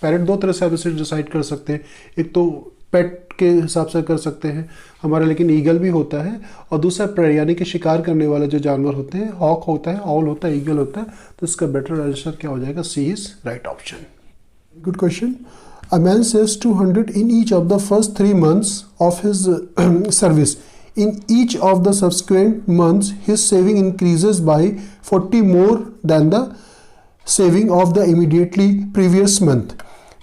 पैरेट दो तरह से आप इसे डिसाइड कर सकते हैं, एक तो पेट के हिसाब से कर सकते हैं हमारा, लेकिन ईगल भी होता है, और दूसरा प्रे यानी कि शिकार करने वाले जो जानवर होते हैं, हॉक होता है, ऑल होता है, ईगल होता है। तो इसका बेटर आंसर क्या हो जाएगा, C is right option. Good question. A man saves 200 in each of the first 3 months of his service. In each of the subsequent months, his saving increases by 40 more than the saving of the immediately previous month.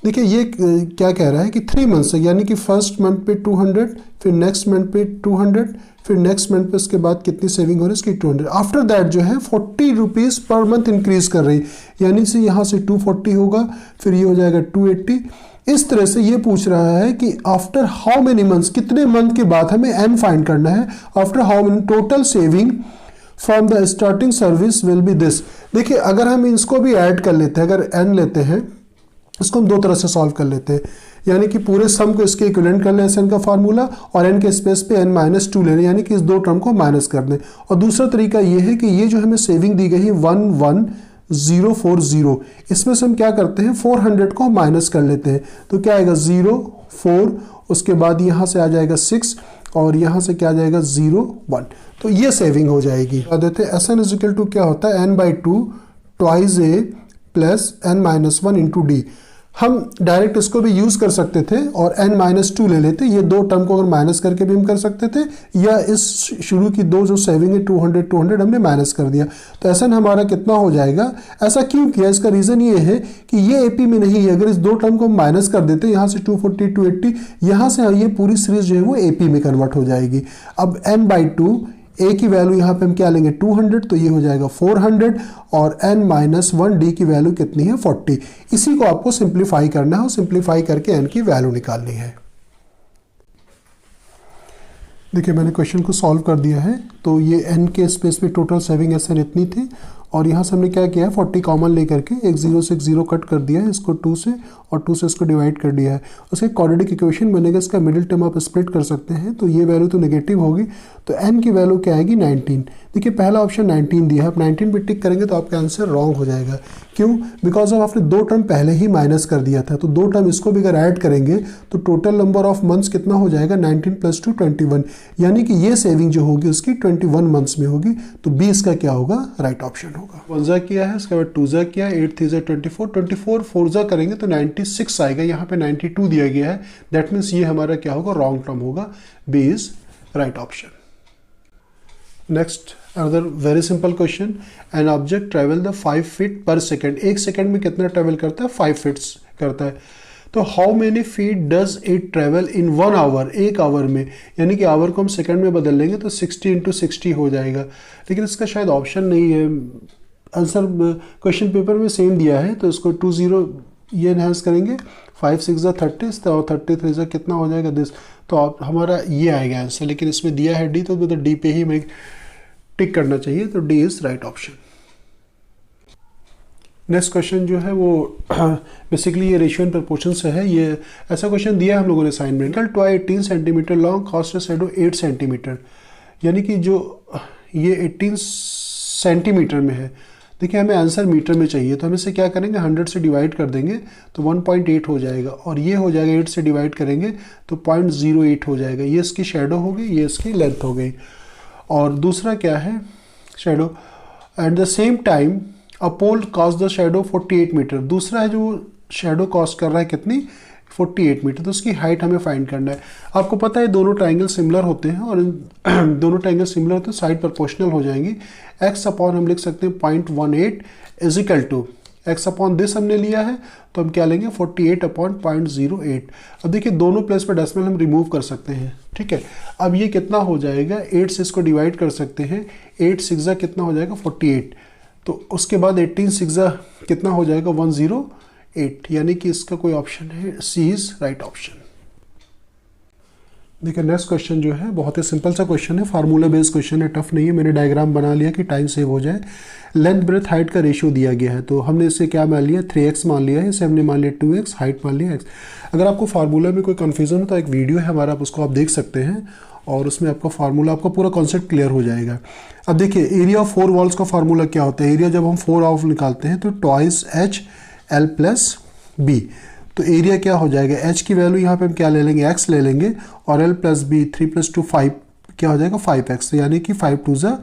देखिए ये क्या कह रहा है कि 3 months है, यानी कि फर्स्ट मंथ पे 200, फिर नेक्स्ट मंथ पे 200, फिर नेक्स्ट मंथ पे उसके बाद कितनी सेविंग हो रही है इसकी 200। आफ्टर दैट जो है 40 रुपीज़ पर मंथ इंक्रीज कर रही, यानी से यहाँ से 240 होगा, फिर ये हो जाएगा 280। इस तरह से ये पूछ रहा है कि आफ्टर हाउ मेनी मंथ्स, कितने मंथ के बाद हमें एन फाइंड करना है। After how many total saving from the starting service will be this. देखिए अगर हम इसको भी ऐड कर लेते हैं, अगर एन लेते हैं, इसको हम दो तरह से सॉल्व कर लेते हैं, यानी कि पूरे सम को इसके इक्विवेलेंट कर लें एन का फार्मूला, और एन के स्पेस पे n माइनस 2 ले लें, यानी कि इस दो टर्म को माइनस कर दें। और दूसरा तरीका ये है कि ये जो हमें सेविंग दी गई है 11040, इसमें से हम क्या करते हैं 400 को माइनस कर लेते हैं, तो क्या आएगा 0 4 उसके बाद यहाँ से आ जाएगा 6 और यहाँ से क्या आ जाएगा 0 1। तो ये सेविंग हो जाएगी। बता देते हैं एस एन इजिकल टू क्या होता है n/2 ट्वाइस ए प्लस n-1 इंटू डी। हम डायरेक्ट इसको भी यूज कर सकते थे और n-2 ले लेते, ये दो टर्म को अगर माइनस करके भी हम कर सकते थे, या इस शुरू की दो जो सेविंग है 200 हमने माइनस कर दिया। तो ऐसा हमारा कितना हो जाएगा, ऐसा क्यों किया, इसका रीजन ये है कि ये एपी में नहीं है। अगर इस दो टर्म को हम माइनस कर देते यहाँ से 240 280, यहाँ से ये पूरी सीरीज जो है वो एपी में कन्वर्ट हो जाएगी। अब n/2 ए की वैल्यू यहाँ पे हम क्या लेंगे 200, तो ये हो जाएगा 400 और n-1 डी की वैल्यू कितनी है 40। इसी को आपको सिंप्लीफाई करना है और सिंप्लीफाई करके n की वैल्यू निकालनी है। देखिए मैंने क्वेश्चन को सॉल्व कर दिया है। तो ये n के स्पेस में टोटल सेविंग एस एन इतनी थी और यहाँ से हमने क्या किया है 40 कॉमन लेकर के एक 0 से एक 0 कट कर दिया है, इसको 2 से और 2 से इसको डिवाइड कर दिया है। उसके क्वाड्रेटिक इक्वेशन बनेगा, इसका मिडिल टर्म आप स्प्लिट कर सकते हैं, तो ये वैल्यू तो नेगेटिव होगी, तो n की वैल्यू क्या आएगी 19। देखिए पहला ऑप्शन 19 दिया है, आप 19 पे टिक करेंगे तो आपका आंसर रॉन्ग हो जाएगा। क्यों? बिकॉज ऑफ आपने दो टर्म पहले ही माइनस कर दिया था, तो दो टर्म इसको भी अगर ऐड करेंगे तो टोटल नंबर ऑफ मंथ्स कितना हो जाएगा 19 + 2 21, यानी कि ये सेविंग जो होगी उसकी 21 मंथ्स में होगी। तो बी इसका क्या होगा, राइट ऑप्शन होगा। 1 किया है, उसके बाद 2 किया, 8 3 24, 24 4 करेंगे तो 96 आएगा, यहाँ पे 92 दिया गया है, दैट मीन्स ये हमारा क्या होगा, रॉन्ग टर्म होगा। B is right option. Next another very simple question, an object travel the 5 feet per second, एक सेकेंड में कितना ट्रेवल करता है 5 फीट्स करता है। तो how many feet does it travel in 1 hour, एक आवर में, यानी कि आवर को हम सेकंड में बदल लेंगे तो 60 × 60 हो जाएगा, लेकिन इसका शायद ऑप्शन नहीं है। आंसर क्वेश्चन पेपर में सेम दिया है, तो इसको 20 ये एनहांस करेंगे, 5 6 30 और 33 कितना हो जाएगा दिस, तो आप हमारा ये आएगा आंसर, लेकिन इसमें दिया है डी, तो डी पे ही हमें टिक करना चाहिए, तो D is right option. Next question जो है वो बेसिकली ये रेशियो एंड प्रोपोर्शन से है। ये ऐसा क्वेश्चन दिया है हम लोगों ने assignment, toy 18 centimetre long cost shadow 8 centimetre, यानी कि जो ये 18 सेंटीमीटर में है। देखिए हमें आंसर मीटर में चाहिए, तो हम इसे क्या करेंगे 100 से डिवाइड कर देंगे तो 1.8 हो जाएगा, और ये हो जाएगा 8 से डिवाइड करेंगे तो 0.08 हो जाएगा। ये इसकी शेडो हो गई, ये इसकी लेंथ हो गई। और दूसरा क्या है shadow, at the same time a pole cast the shadow 48 metre, दूसरा है जो शेडो कॉस्ट कर रहा है कितनी 48 मीटर, तो उसकी हाइट हमें फाइंड करना है। आपको पता है दोनों ट्राइंगल सिमिलर होते हैं, और दोनों ट्राइंगल सिमिलर होते हैं साइड प्रोपोर्शनल हो जाएंगी। x अपॉन हम लिख सकते हैं 0.18 is equal to x upon this हमने लिया है, तो हम क्या लेंगे 48 अपॉन 0.08। अब देखिए दोनों प्लेस पर डेसिमल हम रिमूव कर सकते हैं, ठीक है। अब ये कितना हो जाएगा, 8 से इसको डिवाइड कर सकते हैं, 8 6 कितना हो जाएगा 48, तो उसके बाद 18 6 कितना हो जाएगा 108, यानी कि इसका कोई ऑप्शन है, सी इज राइट ऑप्शन। देखिए नेक्स्ट क्वेश्चन जो है बहुत ही सिंपल सा क्वेश्चन है, फार्मूला बेस्ड क्वेश्चन है, टफ नहीं है। मैंने डायग्राम बना लिया कि टाइम सेव हो जाए। लेंथ ब्रेथ हाइट का रेशियो दिया गया है, तो हमने इसे क्या मान लिया 3x मान लिया है, इसे हमने मान लिया 2x, हाइट मान लिया x। अगर आपको फार्मूला में कोई कन्फ्यूजन हो तो एक वीडियो है हमारा, उसको आप देख सकते हैं, और उसमें आपका फार्मूला आपका पूरा कॉन्सेप्ट क्लियर हो जाएगा। अब देखिए एरिया ऑफ 4 वॉल्स का फार्मूला क्या होता है, एरिया जब हम 4 ऑफ निकालते हैं तो twice h l plus b, तो एरिया क्या हो जाएगा, h की वैल्यू यहाँ पे हम क्या ले लेंगे x ले लेंगे, और l प्लस b 3 + 2 5 क्या हो जाएगा 5x, यानी कि 5 2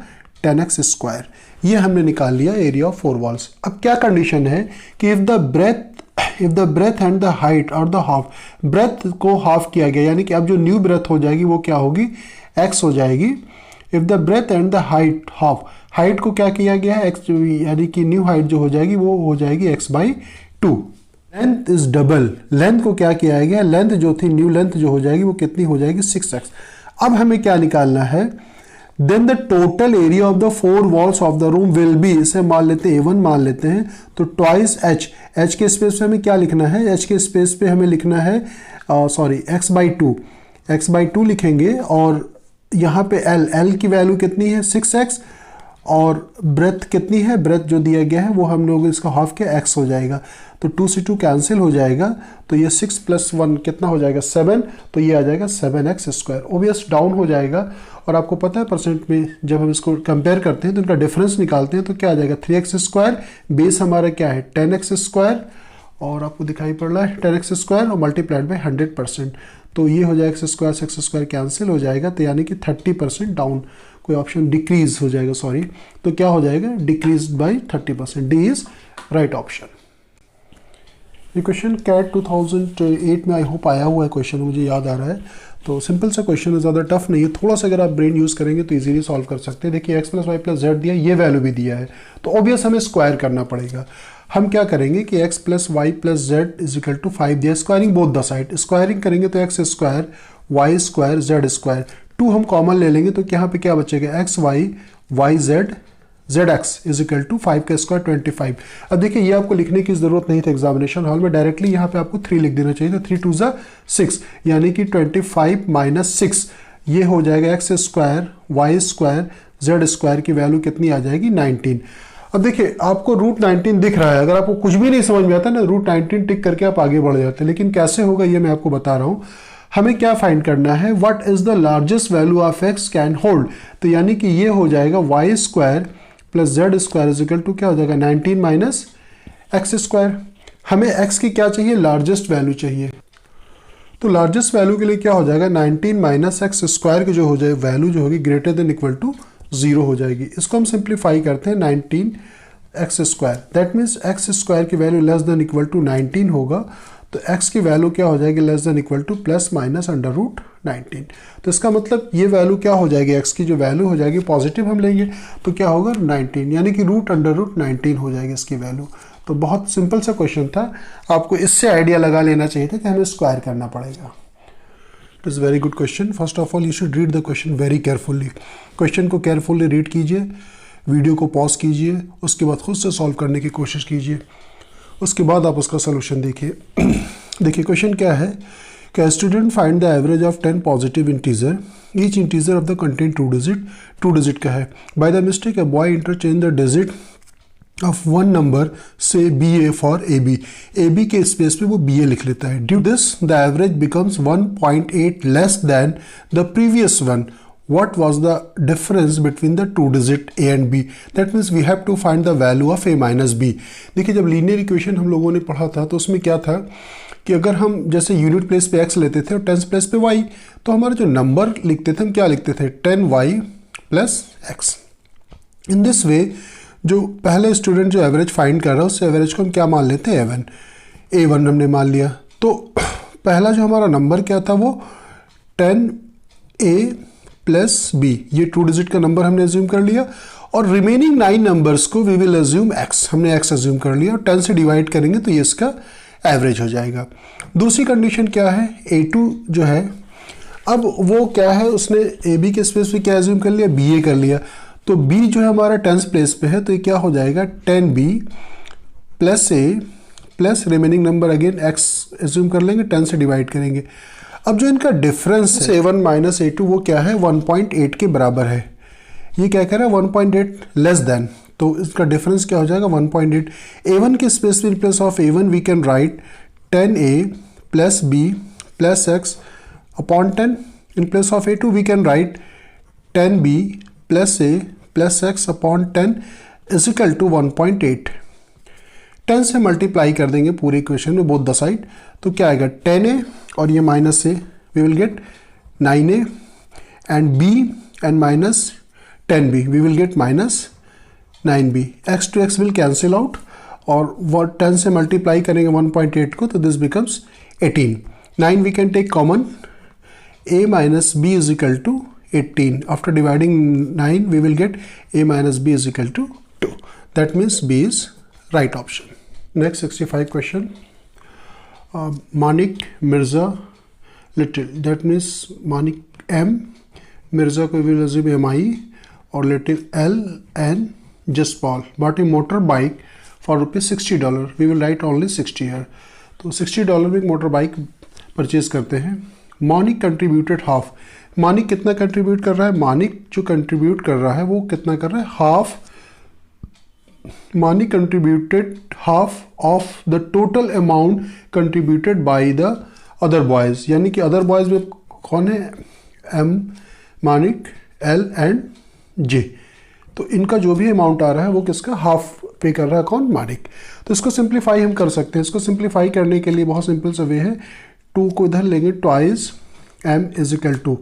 10x स्क्वायर। ये हमने निकाल लिया एरिया ऑफ 4 वॉल्स। अब क्या कंडीशन है कि if the breadth and the height और द हाफ, ब्रेथ को हाफ किया गया, यानी कि अब जो न्यू ब्रेथ हो जाएगी वो क्या होगी x हो जाएगी। If the breadth and the height half, height को क्या किया गया है x, यानी कि न्यू हाइट जो हो जाएगी वो हो जाएगी x/2। Length is double, length को क्या किया गया, लेंथ जो थी न्यू लेंथ जो हो जाएगी वो कितनी हो जाएगी 6x। अब हमें क्या निकालना है, then the total area of the 4 walls of the room will be, इसे मान लेते हैं A1 मान लेते हैं, तो ट्वाइस h के स्पेस पे हमें क्या लिखना है, h के स्पेस पे हमें लिखना है x/2 लिखेंगे, और यहाँ पे l की वैल्यू कितनी है 6x, और ब्रेथ कितनी है, ब्रेथ जो दिया गया है वो हम लोग इसका हाफ के x हो जाएगा, तो 2 से 2 कैंसिल हो जाएगा, तो ये 6 + 1 कितना हो जाएगा 7, तो ये आ जाएगा 7x स्क्वायर। ओबियस डाउन हो जाएगा, और आपको पता है परसेंट में जब हम इसको कंपेयर करते हैं तो इनका डिफरेंस निकालते हैं, तो क्या आ जाएगा 3x स्क्वायर, बेस हमारा क्या है 10x स्क्वायर, और आपको दिखाई पड़ रहा है 10x स्क्वायर और मल्टीप्लाइड बाई 100%, तो ये हो जाएगा x स्क्वायर कैंसिल हो जाएगा, तो यानी कि 30% डाउन, कोई ऑप्शन डिक्रीज हो जाएगा, सॉरी, तो क्या हो जाएगा, decrease by 30%, D is right option. ये क्वेश्चन कैट 2008 में आई होप आया हुआ है क्वेश्चन, मुझे याद आ रहा है, तो सिंपल सा क्वेश्चन है, ज़्यादा टफ नहीं है, थोड़ा सा अगर आप ब्रेन यूज़ करेंगे तो इजीली सॉल्व कर सकते हैं। देखिए x plus y plus z दिया, ये वैल्यू भी दिया है, तो ऑब्वियस हमें स्क्वायर करना पड़ेगा। हम क्या करेंगे कि x plus y plus z is equal to 5 दिया, squaring both the side, squaring करेंगे तो x square y square z square, 2 हम कॉमन ले लेंगे तो यहाँ पे क्या बचेगा, x y y z z x is equal to 5 का स्क्वायर 25। अब देखिए ये आपको लिखने की जरूरत नहीं थी एग्जामिनेशन हॉल में, डायरेक्टली यहाँ पे आपको 3 लिख देना चाहिए, तो 3 2 ज़ा 6, यानी कि 25 माइनस 6, ये हो जाएगा x square y square z square की वैल्यू कितनी आ जाएगी, 19। अब देखिए आपको रूट 19 दिख रहा है, अगर आपको कुछ भी नहीं समझ में आता ना, रूट 19 टिक करके आप आगे बढ़ जाते हैं, लेकिन कैसे होगा ये मैं आपको बता रहा हूँ। हमें क्या फाइंड करना है, what is the largest value of x can hold, तो यानी कि ये हो जाएगा y square plus z square is equal to क्या हो जाएगा, 19 माइनस एक्स स्क्वायर। हमें एक्स की क्या चाहिए, लार्जेस्ट वैल्यू चाहिए, तो लार्जेस्ट वैल्यू के लिए क्या हो जाएगा, 19 माइनस एक्स स्क्वायर की जो हो जाए वैल्यू जो होगी ग्रेटर देन इक्वल टू 0 हो जाएगी। इसको हम सिंप्लीफाई करते हैं, 19 x square, that means x square की value less than equal to 19 होगा, तो x की वैल्यू क्या हो जाएगी, less than equal to plus minus under root 19। तो इसका मतलब ये वैल्यू क्या हो जाएगी, x की जो वैल्यू हो जाएगी पॉजिटिव हम लेंगे तो क्या होगा 19, यानी कि रूट अंडर रूट 19 हो जाएगी इसकी वैल्यू। तो बहुत सिंपल सा क्वेश्चन था, आपको इससे आइडिया लगा लेना चाहिए था कि हमें स्क्वायर करना पड़ेगा। It is very good question. First of all you should read the question very carefully, question को केयरफुली रीड कीजिए, वीडियो को पॉज कीजिए, उसके बाद खुद से सॉल्व करने की कोशिश कीजिए, उसके बाद आप उसका सोल्यूशन देखिए। देखिए क्वेश्चन क्या है, क्या student find the average of 10 positive integer, each integer of the content 2 digit का है, by the mistake a boy interchange the digit of one number से BA फॉर AB के स्पेस पे वो BA लिख लेता है, due this the average becomes 1.8 less than the previous one, what was the difference between the 2 digit a and b, that means we have to find the value of a minus b। देखिए जब लीनियर इक्वेशन हम लोगों ने पढ़ा था तो उसमें क्या था कि अगर हम जैसे यूनिट प्लेस पे x लेते थे और टेंस प्लेस पे y, तो हमारा जो नंबर लिखते थे हम क्या लिखते थे, 10y plus x। In this way जो पहले स्टूडेंट जो एवरेज फाइंड कर रहा है उस एवरेज को हम क्या मान लेते हैं, a1 हमने मान लिया। तो पहला जो हमारा नंबर क्या था वो 10a प्लस b, ये 2 डिजिट का नंबर हमने एज्यूम कर लिया, और रिमेनिंग 9 नंबर्स को वी विल एज्यूम x, हमने x एज्यूम कर लिया और 10 से डिवाइड करेंगे तो ये इसका एवरेज हो जाएगा। दूसरी कंडीशन क्या है, a2 जो है, अब वो क्या है, उसने ab के स्पेस पे क्या एज्यूम कर लिया, ba कर लिया, तो b जो है हमारा 10 प्लेस पे है, तो ये क्या हो जाएगा 10b plus a plus remaining number again x assume कर लेंगे, 10 से डिवाइड करेंगे। अब जो इनका डिफरेंस है a1 माइनस a2 वो क्या है, 1.8 के बराबर है, ये क्या कह रहा है 1.8 लेस देन, तो इसका डिफरेंस क्या हो जाएगा 1.8। a1 के स्पेस में place of a1 we can write 10a plus b plus x upon 10, in place of a2 we can write 10b plus a plus x upon 10 is equal to 1.8। 10 से मल्टीप्लाई कर देंगे पूरे इक्वेशन में बोथ द साइड, तो क्या आएगा 10a और ये माइनस से we will get 9a and b and minus 10b we will get minus 9b, x to x will cancel out और 10 से मल्टीप्लाई करेंगे 1.8 को, तो this becomes 18। 9 we can take common, a minus b is equal to 18, after dividing 9 we will get a minus b is equal to 2, that means b is right option. Next 65 question. Manik Mirza Little, that means Manik M, Mirza को will assume MI और Little L and Jaspal bought a motorbike for $60. We will write only 60 here. तो $60 में एक मोटर बाइक परचेज करते हैं। मानिक कंट्रीब्यूटेड हाफ, मानिक कितना कंट्रीब्यूट कर रहा है, मानिक जो कंट्रीब्यूट कर रहा है वो कितना कर रहा है, half. Mani contributed half of the total amount contributed by the other boys, यानी कि other boys में कौन है, M, Manik, L and J। तो इनका जो भी अमाउंट आ रहा है वो किसका हाफ पे कर रहा है, कौन, मालिक। तो इसको सिंप्लीफाई हम कर सकते हैं। इसको सिंप्लीफाई करने के लिए बहुत सिंपल सा वे है, 2 को इधर लेंगे, twice m is equal to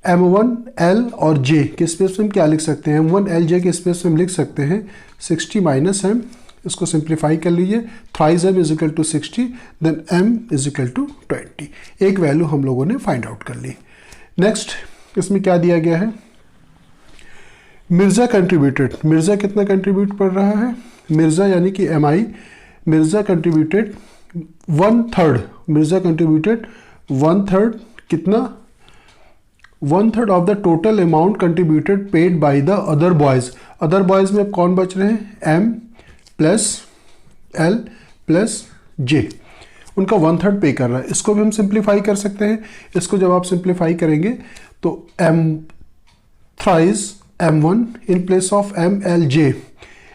m1 l और j के स्पेस में हम क्या लिख सकते हैं, m1 l j के स्पेस में हम लिख सकते हैं 60 माइनस m। इसको सिंप्लीफाई कर लीजिए, thrice m is equal to 60, then m is equal to 20। एक वैल्यू हम लोगों ने फाइंड आउट कर ली। नेक्स्ट इसमें क्या दिया गया है, मिर्ज़ा कंट्रीब्यूटेड, मिर्ज़ा कितना कंट्रीब्यूट कर रहा है, मिर्ज़ा यानी कि mi, Mirza contributed 1/3, Mirza contributed 1/3, कितना, 1/3 of the total amount contributed paid by the other boys. Other boys में अब कौन बच रहे हैं, m plus l plus j, उनका 1/3 पे कर रहा है। इसको भी हम सिंप्लीफाई कर सकते हैं। इसको जब आप सिंप्लीफाई करेंगे तो m thrice m1 in place of mlj,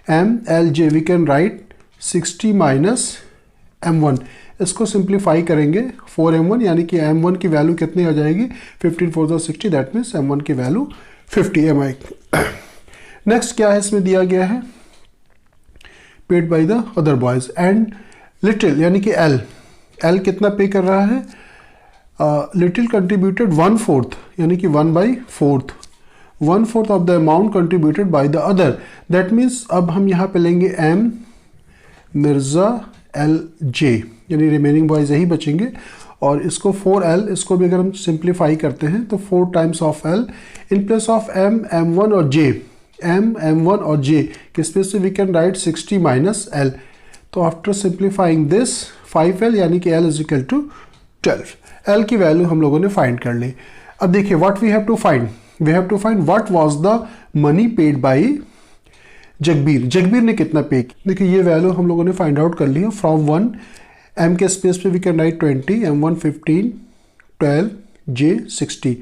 mlj we can write 60 minus m1। इसको सिंप्लीफाई करेंगे 4m1, यानी कि m1 की वैल्यू कितनी आ जाएगी, 15 4 60, दैट मीन्स m1 की वैल्यू 50 mi। नेक्स्ट क्या है, इसमें दिया गया है paid by the other boys and little यानी कि l कितना पे कर रहा है, लिटिल कंट्रीब्यूटेड 1/4 यानी कि 1/4, 1/4 of the amount contributed by the other. That means अब हम यहाँ पे लेंगे m मिर्ज़ा l j, यानी रिमेनिंग बॉयज यही बचेंगे। और इसको 4l, इसको भी अगर हम सिंप्लीफाई करते हैं तो 4 times of l in place of m m1 और j, m m1 और j के स्पेस से we can write 60 minus l। तो आफ्टर सिंप्लीफाइंग दिस 5l यानी कि l is equal to 12, l की वैल्यू हम लोगों ने फाइंड कर ली। अब देखिए what we have to find, we have to find what was the money paid by Jagbir, Jagbir ने कितना पे किया। देखिए ये वैल्यू हम लोगों ने फाइंड आउट कर ली है फ्रॉम 1, m के स्पेस पे we can right 20, m1 15, 12, j 60।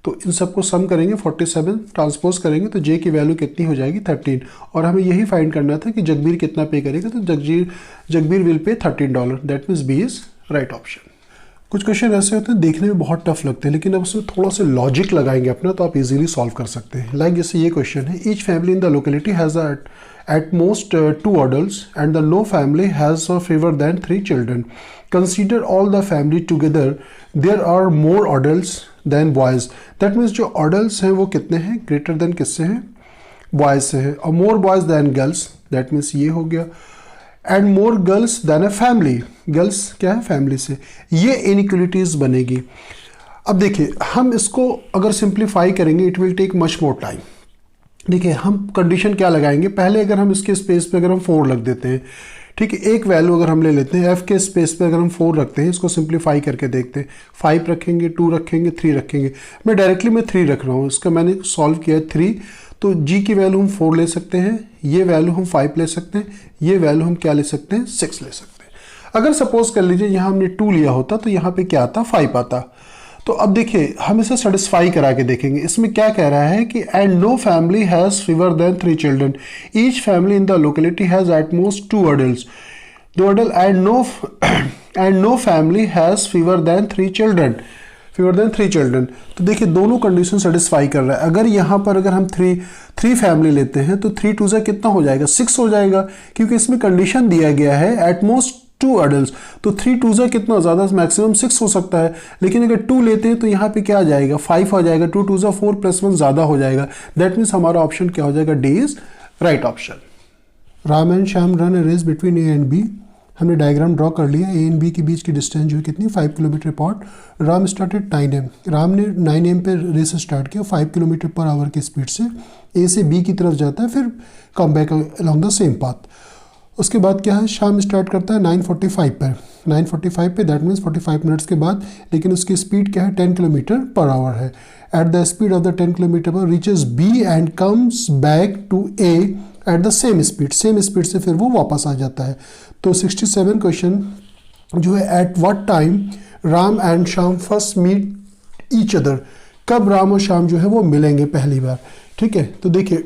तो इन सबको सम करेंगे 47, ट्रांसपोज करेंगे तो j की वैल्यू कितनी हो जाएगी 13। और हमें यही फाइंड करना था कि जगबीर कितना पे करेगा, तो Jagbir will pay $13, that means b is right option. कुछ क्वेश्चन ऐसे होते हैं देखने में बहुत टफ लगते हैं, लेकिन अब उसमें थोड़ा सा लॉजिक लगाएंगे अपना तो आप इजीली सॉल्व कर सकते हैं। लाइक जैसे ये क्वेश्चन है, each family in the locality has at most 2 adults and the no family has fewer than 3 children. Consider all the family together, there are more adults than boys. That means जो adults हैं वो कितने हैं, greater than किससे हैं, boys से हैं, और more boys than girls, that means ये हो गया, and more girls than a family, girls क्या है, family से, ये inequalities बनेगी। अब देखिए हम इसको अगर सिंप्लीफाई करेंगे it will take much more time। देखिए हम कंडीशन क्या लगाएंगे, पहले अगर हम इसके स्पेस पे अगर हम 4 रख देते हैं, ठीक है, एक वैल्यू अगर हम ले लेते हैं f के स्पेस पे अगर हम 4 रखते हैं, इसको सिंप्लीफाई करके देखते हैं, 5 रखेंगे, 2 रखेंगे, 3 रखेंगे। मैं डायरेक्टली मैं 3 रख रहा हूँ, इसका मैंने सॉल्व किया है 3, तो g की वैल्यू हम 4 ले सकते हैं, ये वैल्यू हम 5 ले सकते हैं, ये वैल्यू हम क्या ले सकते हैं, 6 ले सकते हैं। अगर सपोज कर लीजिए यहाँ हमने 2 लिया होता तो यहाँ पे क्या आता, 5 आता। तो अब देखिए हम इसे सेटिस्फाई करा के देखेंगे। इसमें क्या कह रहा है कि and no family has fewer than 3 children, each family in the locality has at most 2 adults, 2 adults and no family has fewer than 3 children, fewer than 3 children. तो देखिए दोनों कंडीशन सेटिस्फाई कर रहा है। अगर यहाँ पर अगर हम 3 फैमिली लेते हैं तो 3 2 कितना हो जाएगा, 6 हो जाएगा, क्योंकि इसमें कंडीशन दिया गया है एट मोस्ट 2 adults, तो 3 2 कितना ज़्यादा, मैक्सिमम 6 हो सकता है। लेकिन अगर 2 लेते हैं तो यहाँ पे क्या आ जाएगा, 5 आ जाएगा, 2 2 4 + 1 ज़्यादा हो जाएगा। दैट मीन्स हमारा ऑप्शन क्या हो जाएगा, d is right option. Ram and Shyam run a race between a and b, हमने डायग्राम ड्रॉ कर लिया। ए एंड बी के बीच की डिस्टेंस जो है कितनी, 5 kilometre apart. Ram started 9 AM, Ram ने 9 AM पे रेस स्टार्ट किया 5 किलोमीटर पर आवर की स्पीड से, ए से बी की तरफ जाता है, फिर come back along the same path. उसके बाद क्या है, शाम स्टार्ट करता है 9:45 पर, 9:45 पे, दैट मीन्स 45 मिनट्स के बाद, लेकिन उसकी स्पीड क्या है, 10 किलोमीटर पर आवर है। At the speed of the 10 kilometre per reaches B and comes back to A at the same speed, same speed से फिर वो वापस आ जाता है। तो 67 क्वेश्चन जो है, at what time Ram and Shyam first meet each other, कब राम और श्याम जो है वो मिलेंगे पहली बार। ठीक है, तो देखिए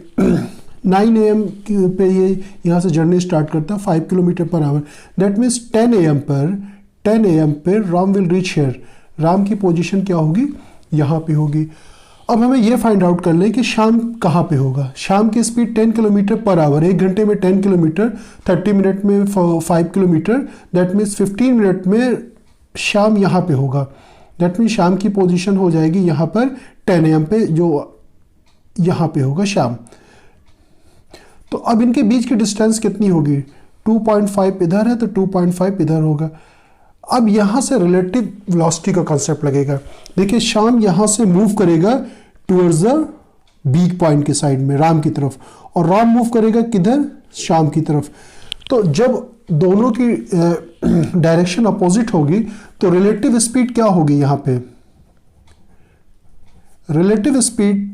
9 AM पे ये यहाँ से जर्नी स्टार्ट करता है 5 kilometre per our, that means 10 AM पर Ram will reach here, Ram की पोजीशन क्या होगी, यहाँ पे होगी। अब हमें ये फाइंड आउट कर लें कि शाम कहाँ पे होगा। शाम की स्पीड 10 किलोमीटर पर आवर, 1 घंटे में 10 किलोमीटर, 30 मिनट में 5 किलोमीटर, दैट मीन्स 15 मिनट में शाम यहाँ पे होगा। दैट मीन्स शाम की पोजीशन हो जाएगी यहाँ पर 10 AM पे, जो यहाँ पे होगा शाम। तो अब इनके बीच की डिस्टेंस कितनी होगी? 2.5 इधर है तो 2.5 इधर होगा। अब यहाँ से रिलेटिव वेलोसिटी का कंसेप्ट लगेगा। देखिए शाम यहाँ से मूव करेगा टुवर्ड्स द बी पॉइंट के साइड में, राम की तरफ, और राम मूव करेगा किधर? शाम की तरफ। तो जब दोनों की डायरेक्शन अपोजिट होगी तो रिलेटिव स्पीड क्या होगी? यहाँ पे रिलेटिव स्पीड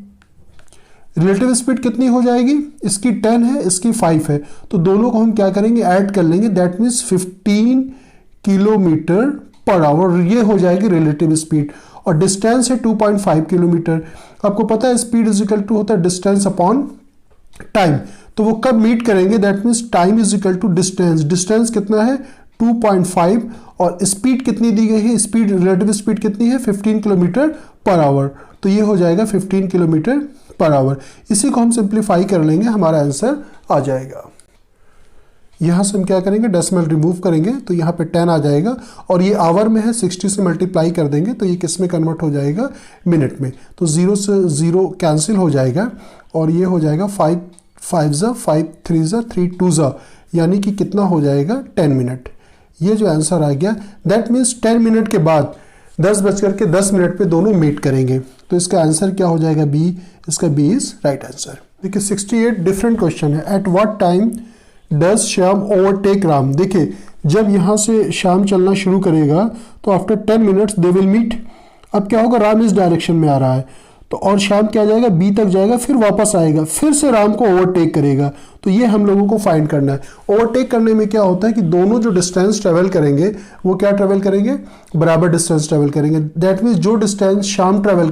कितनी हो जाएगी? इसकी 10 है, इसकी 5 है, तो दोनों को हम क्या करेंगे? ऐड कर लेंगे। That means 15 kilometre per our, ये हो जाएगी रिलेटिव स्पीड। और डिस्टेंस है 2.5 किलोमीटर। आपको पता है स्पीड इज इक्वल टू होता है डिस्टेंस अपॉन टाइम। तो वो कब मीट करेंगे? That means time is equal to distance. Distance कितना है? 2.5, और स्पीड कितनी दी गई है? स्पीड, रिलेटिव स्पीड कितनी है? 15 किलोमीटर पर आवर। तो ये हो जाएगा 15 किलोमीटर पर आवर। इसी को हम सिंप्लीफाई कर लेंगे, हमारा आंसर आ जाएगा। यहाँ से हम क्या करेंगे? डेसिमल रिमूव करेंगे तो यहाँ पे 10 आ जाएगा, और ये आवर में है, 60 से मल्टीप्लाई कर देंगे तो ये किस में कन्वर्ट हो जाएगा? मिनट में। तो 0 से 0 कैंसिल हो जाएगा, और ये हो जाएगा 5 5 ज़ा 5 3 ज़ा 3 2 ज़ा, यानी कि कितना हो जाएगा? 10 मिनट। ये जो आंसर आ गया, दैट मीन्स 10 मिनट के बाद 10:10 पे दोनों मीट करेंगे। तो इसका आंसर क्या हो जाएगा? बी। इसका बी इज राइट आंसर। देखिए 68 डिफरेंट क्वेश्चन है। At what time does Shyam overtake Ram? देखिए जब यहाँ से श्याम चलना शुरू करेगा तो after 10 minutes they will meet. अब क्या होगा? राम इस डायरेक्शन में आ रहा है, तो और श्याम क्या जाएगा? बी तक जाएगा, फिर वापस आएगा, फिर से राम को ओवरटेक करेगा। तो ये हम लोगों को फाइंड करना है। ओवरटेक करने में क्या होता है कि दोनों जो डिस्टेंस ट्रेवल करेंगे वो क्या ट्रेवल करेंगे? बराबर डिस्टेंस ट्रेवल करेंगे। दैट मीन्स जो डिस्टेंस श्याम ट्रेवल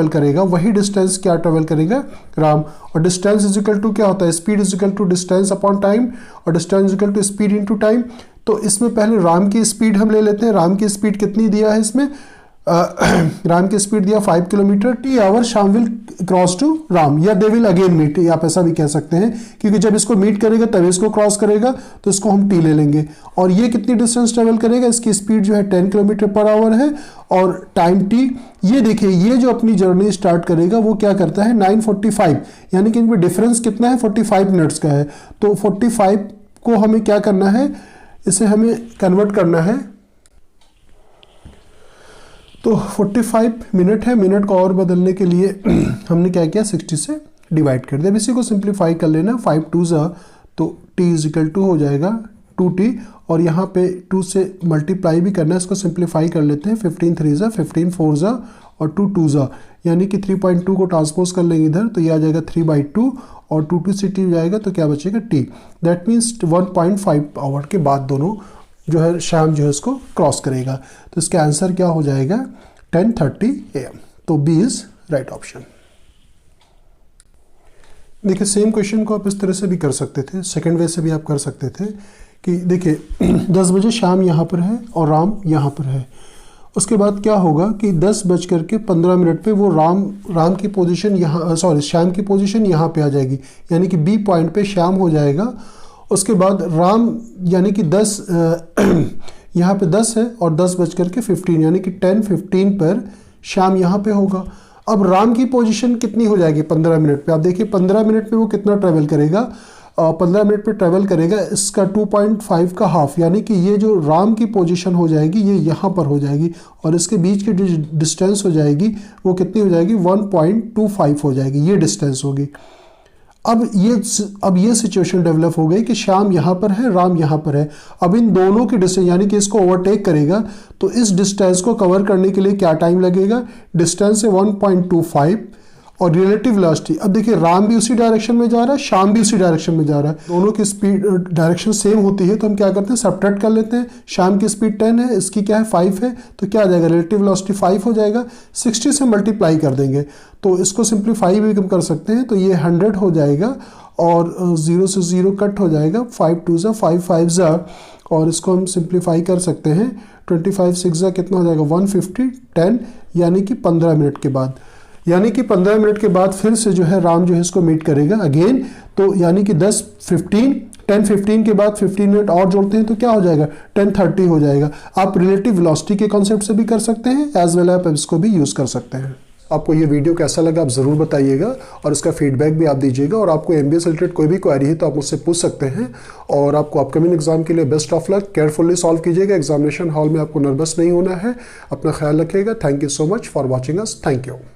करेगा वही डिस्टेंस क्या ट्रेवल करेगा? राम। और डिस्टेंस इज इक्वल टू क्या होता है? Speed is equal to distance upon time, और distance is equal to speed into time. तो इसमें पहले राम की स्पीड हम ले लेते हैं। राम की स्पीड कितनी दिया है इसमें? राम की स्पीड दिया 5 किलोमीटर। टी आवर शाम विल क्रॉस टू राम, या दे विल अगेन मीट, आप ऐसा भी कह सकते हैं, क्योंकि जब इसको मीट करेगा तब इसको क्रॉस करेगा, तो इसको हम टी ले लेंगे। और ये कितनी डिस्टेंस ट्रेवल करेगा? इसकी स्पीड जो है 10 किलोमीटर पर आवर है, और टाइम टी। ये देखिए ये जो अपनी जर्नी स्टार्ट करेगा वो क्या करता है? 9:45, यानी कि इनमें डिफरेंस कितना है? 45 मिनट्स का है। तो 45 को हमें क्या करना है? इसे हमें कन्वर्ट करना है। तो 45 मिनट है, मिनट को और बदलने के लिए हमने क्या किया? 60 से डिवाइड कर दिया। अब इसी को सिंप्लीफाई कर लेना। 5 2 ज़ा, तो t इज इक्वल टू हो जाएगा 2t, और यहाँ पे 2 से मल्टीप्लाई भी करना है, इसको सिंप्लीफाई कर लेते हैं। 15 3 ज़ा, 15 4 ज़ा, और 2 2 ज़ा, यानी कि 3.2 को ट्रांसपोज कर लेंगे इधर, तो ये आ जाएगा 3/2, और 2 से t जाएगा तो क्या बचेगा? t। दैट मीन्स 1.5 आवर के बाद दोनों जो है शाम जो है इसको क्रॉस करेगा। तो इसका आंसर क्या हो जाएगा? 10:30 AM। तो बी इज राइट ऑप्शन। देखिए सेम क्वेश्चन को आप इस तरह से भी कर सकते थे, सेकंड वे से भी आप कर सकते थे कि देखिए 10 बजे शाम यहाँ पर है और राम यहाँ पर है। उसके बाद क्या होगा कि 10:15 पे वो राम की पोजीशन यहाँ, श्याम की पोजीशन यहाँ पे आ जाएगी, यानी कि बी पॉइंट पे श्याम हो जाएगा। उसके बाद राम यानी कि 10 यहाँ पे 10 है, और 10:15 यानी कि 10:15 पर शाम यहाँ पे होगा। अब राम की पोजीशन कितनी हो जाएगी? 15 मिनट पे। आप देखिए 15 मिनट में वो कितना ट्रेवल करेगा? 15 मिनट पे ट्रेवल करेगा इसका 2.5 का हाफ, यानी कि ये जो राम की पोजीशन हो जाएगी ये यहाँ पर हो जाएगी, और इसके बीच की डिस्टेंस हो जाएगी वो कितनी हो जाएगी? 1.25 हो जाएगी, ये डिस्टेंस होगी। अब ये सिचुएशन डेवलप हो गई कि शाम यहाँ पर है, राम यहाँ पर है। अब इन दोनों की डिस्टेंस यानी कि इसको ओवरटेक करेगा, तो इस डिस्टेंस को कवर करने के लिए क्या टाइम लगेगा? डिस्टेंस है 1.25 और रिलेटिव वेलोसिटी। अब देखिए राम भी उसी डायरेक्शन में जा रहा है, शाम भी उसी डायरेक्शन में जा रहा है, दोनों की स्पीड डायरेक्शन सेम होती है, तो हम क्या करते हैं? सब्ट्रैक्ट कर लेते हैं। शाम की स्पीड 10 है, इसकी क्या है? 5 है, तो क्या आ जाएगा? रिलेटिव वेलोसिटी 5 हो जाएगा। 60 से मल्टीप्लाई कर देंगे, तो इसको सिंप्लीफाई भी हम कर सकते हैं, तो ये 100 हो जाएगा, और 0 से 0 कट हो जाएगा। 5 2 ज़ा 5 5 ज़ा, और इसको हम सिंप्लीफाई कर सकते हैं। 25 6 कितना हो जाएगा 150 10 यानी कि 15 मिनट के बाद, यानी कि 15 मिनट के बाद फिर से जो है राम जो है इसको मीट करेगा अगेन। तो यानी कि 10-15 के बाद 15 मिनट और जोड़ते हैं तो क्या हो जाएगा 10-30 हो जाएगा। आप रिलेटिव वेलोसिटी के कॉन्सेप्ट से भी कर सकते हैं, एज वेल आप इसको भी यूज़ कर सकते हैं। आपको ये वीडियो कैसा लगा आप ज़रूर बताइएगा और इसका फीडबैक भी आप दीजिएगा। और आपको एमबीए से रिलेटेड कोई भी क्वेरी है तो आप मुझसे पूछ सकते हैं। और आपको अपकमिंग एग्जाम के लिए best of luck, carefully solve कीजिएगा। एग्जामिनेशन हॉल में आपको नर्वस नहीं होना है। अपना ख्याल रखिएगा। Thank you so much for watching us. Thank you.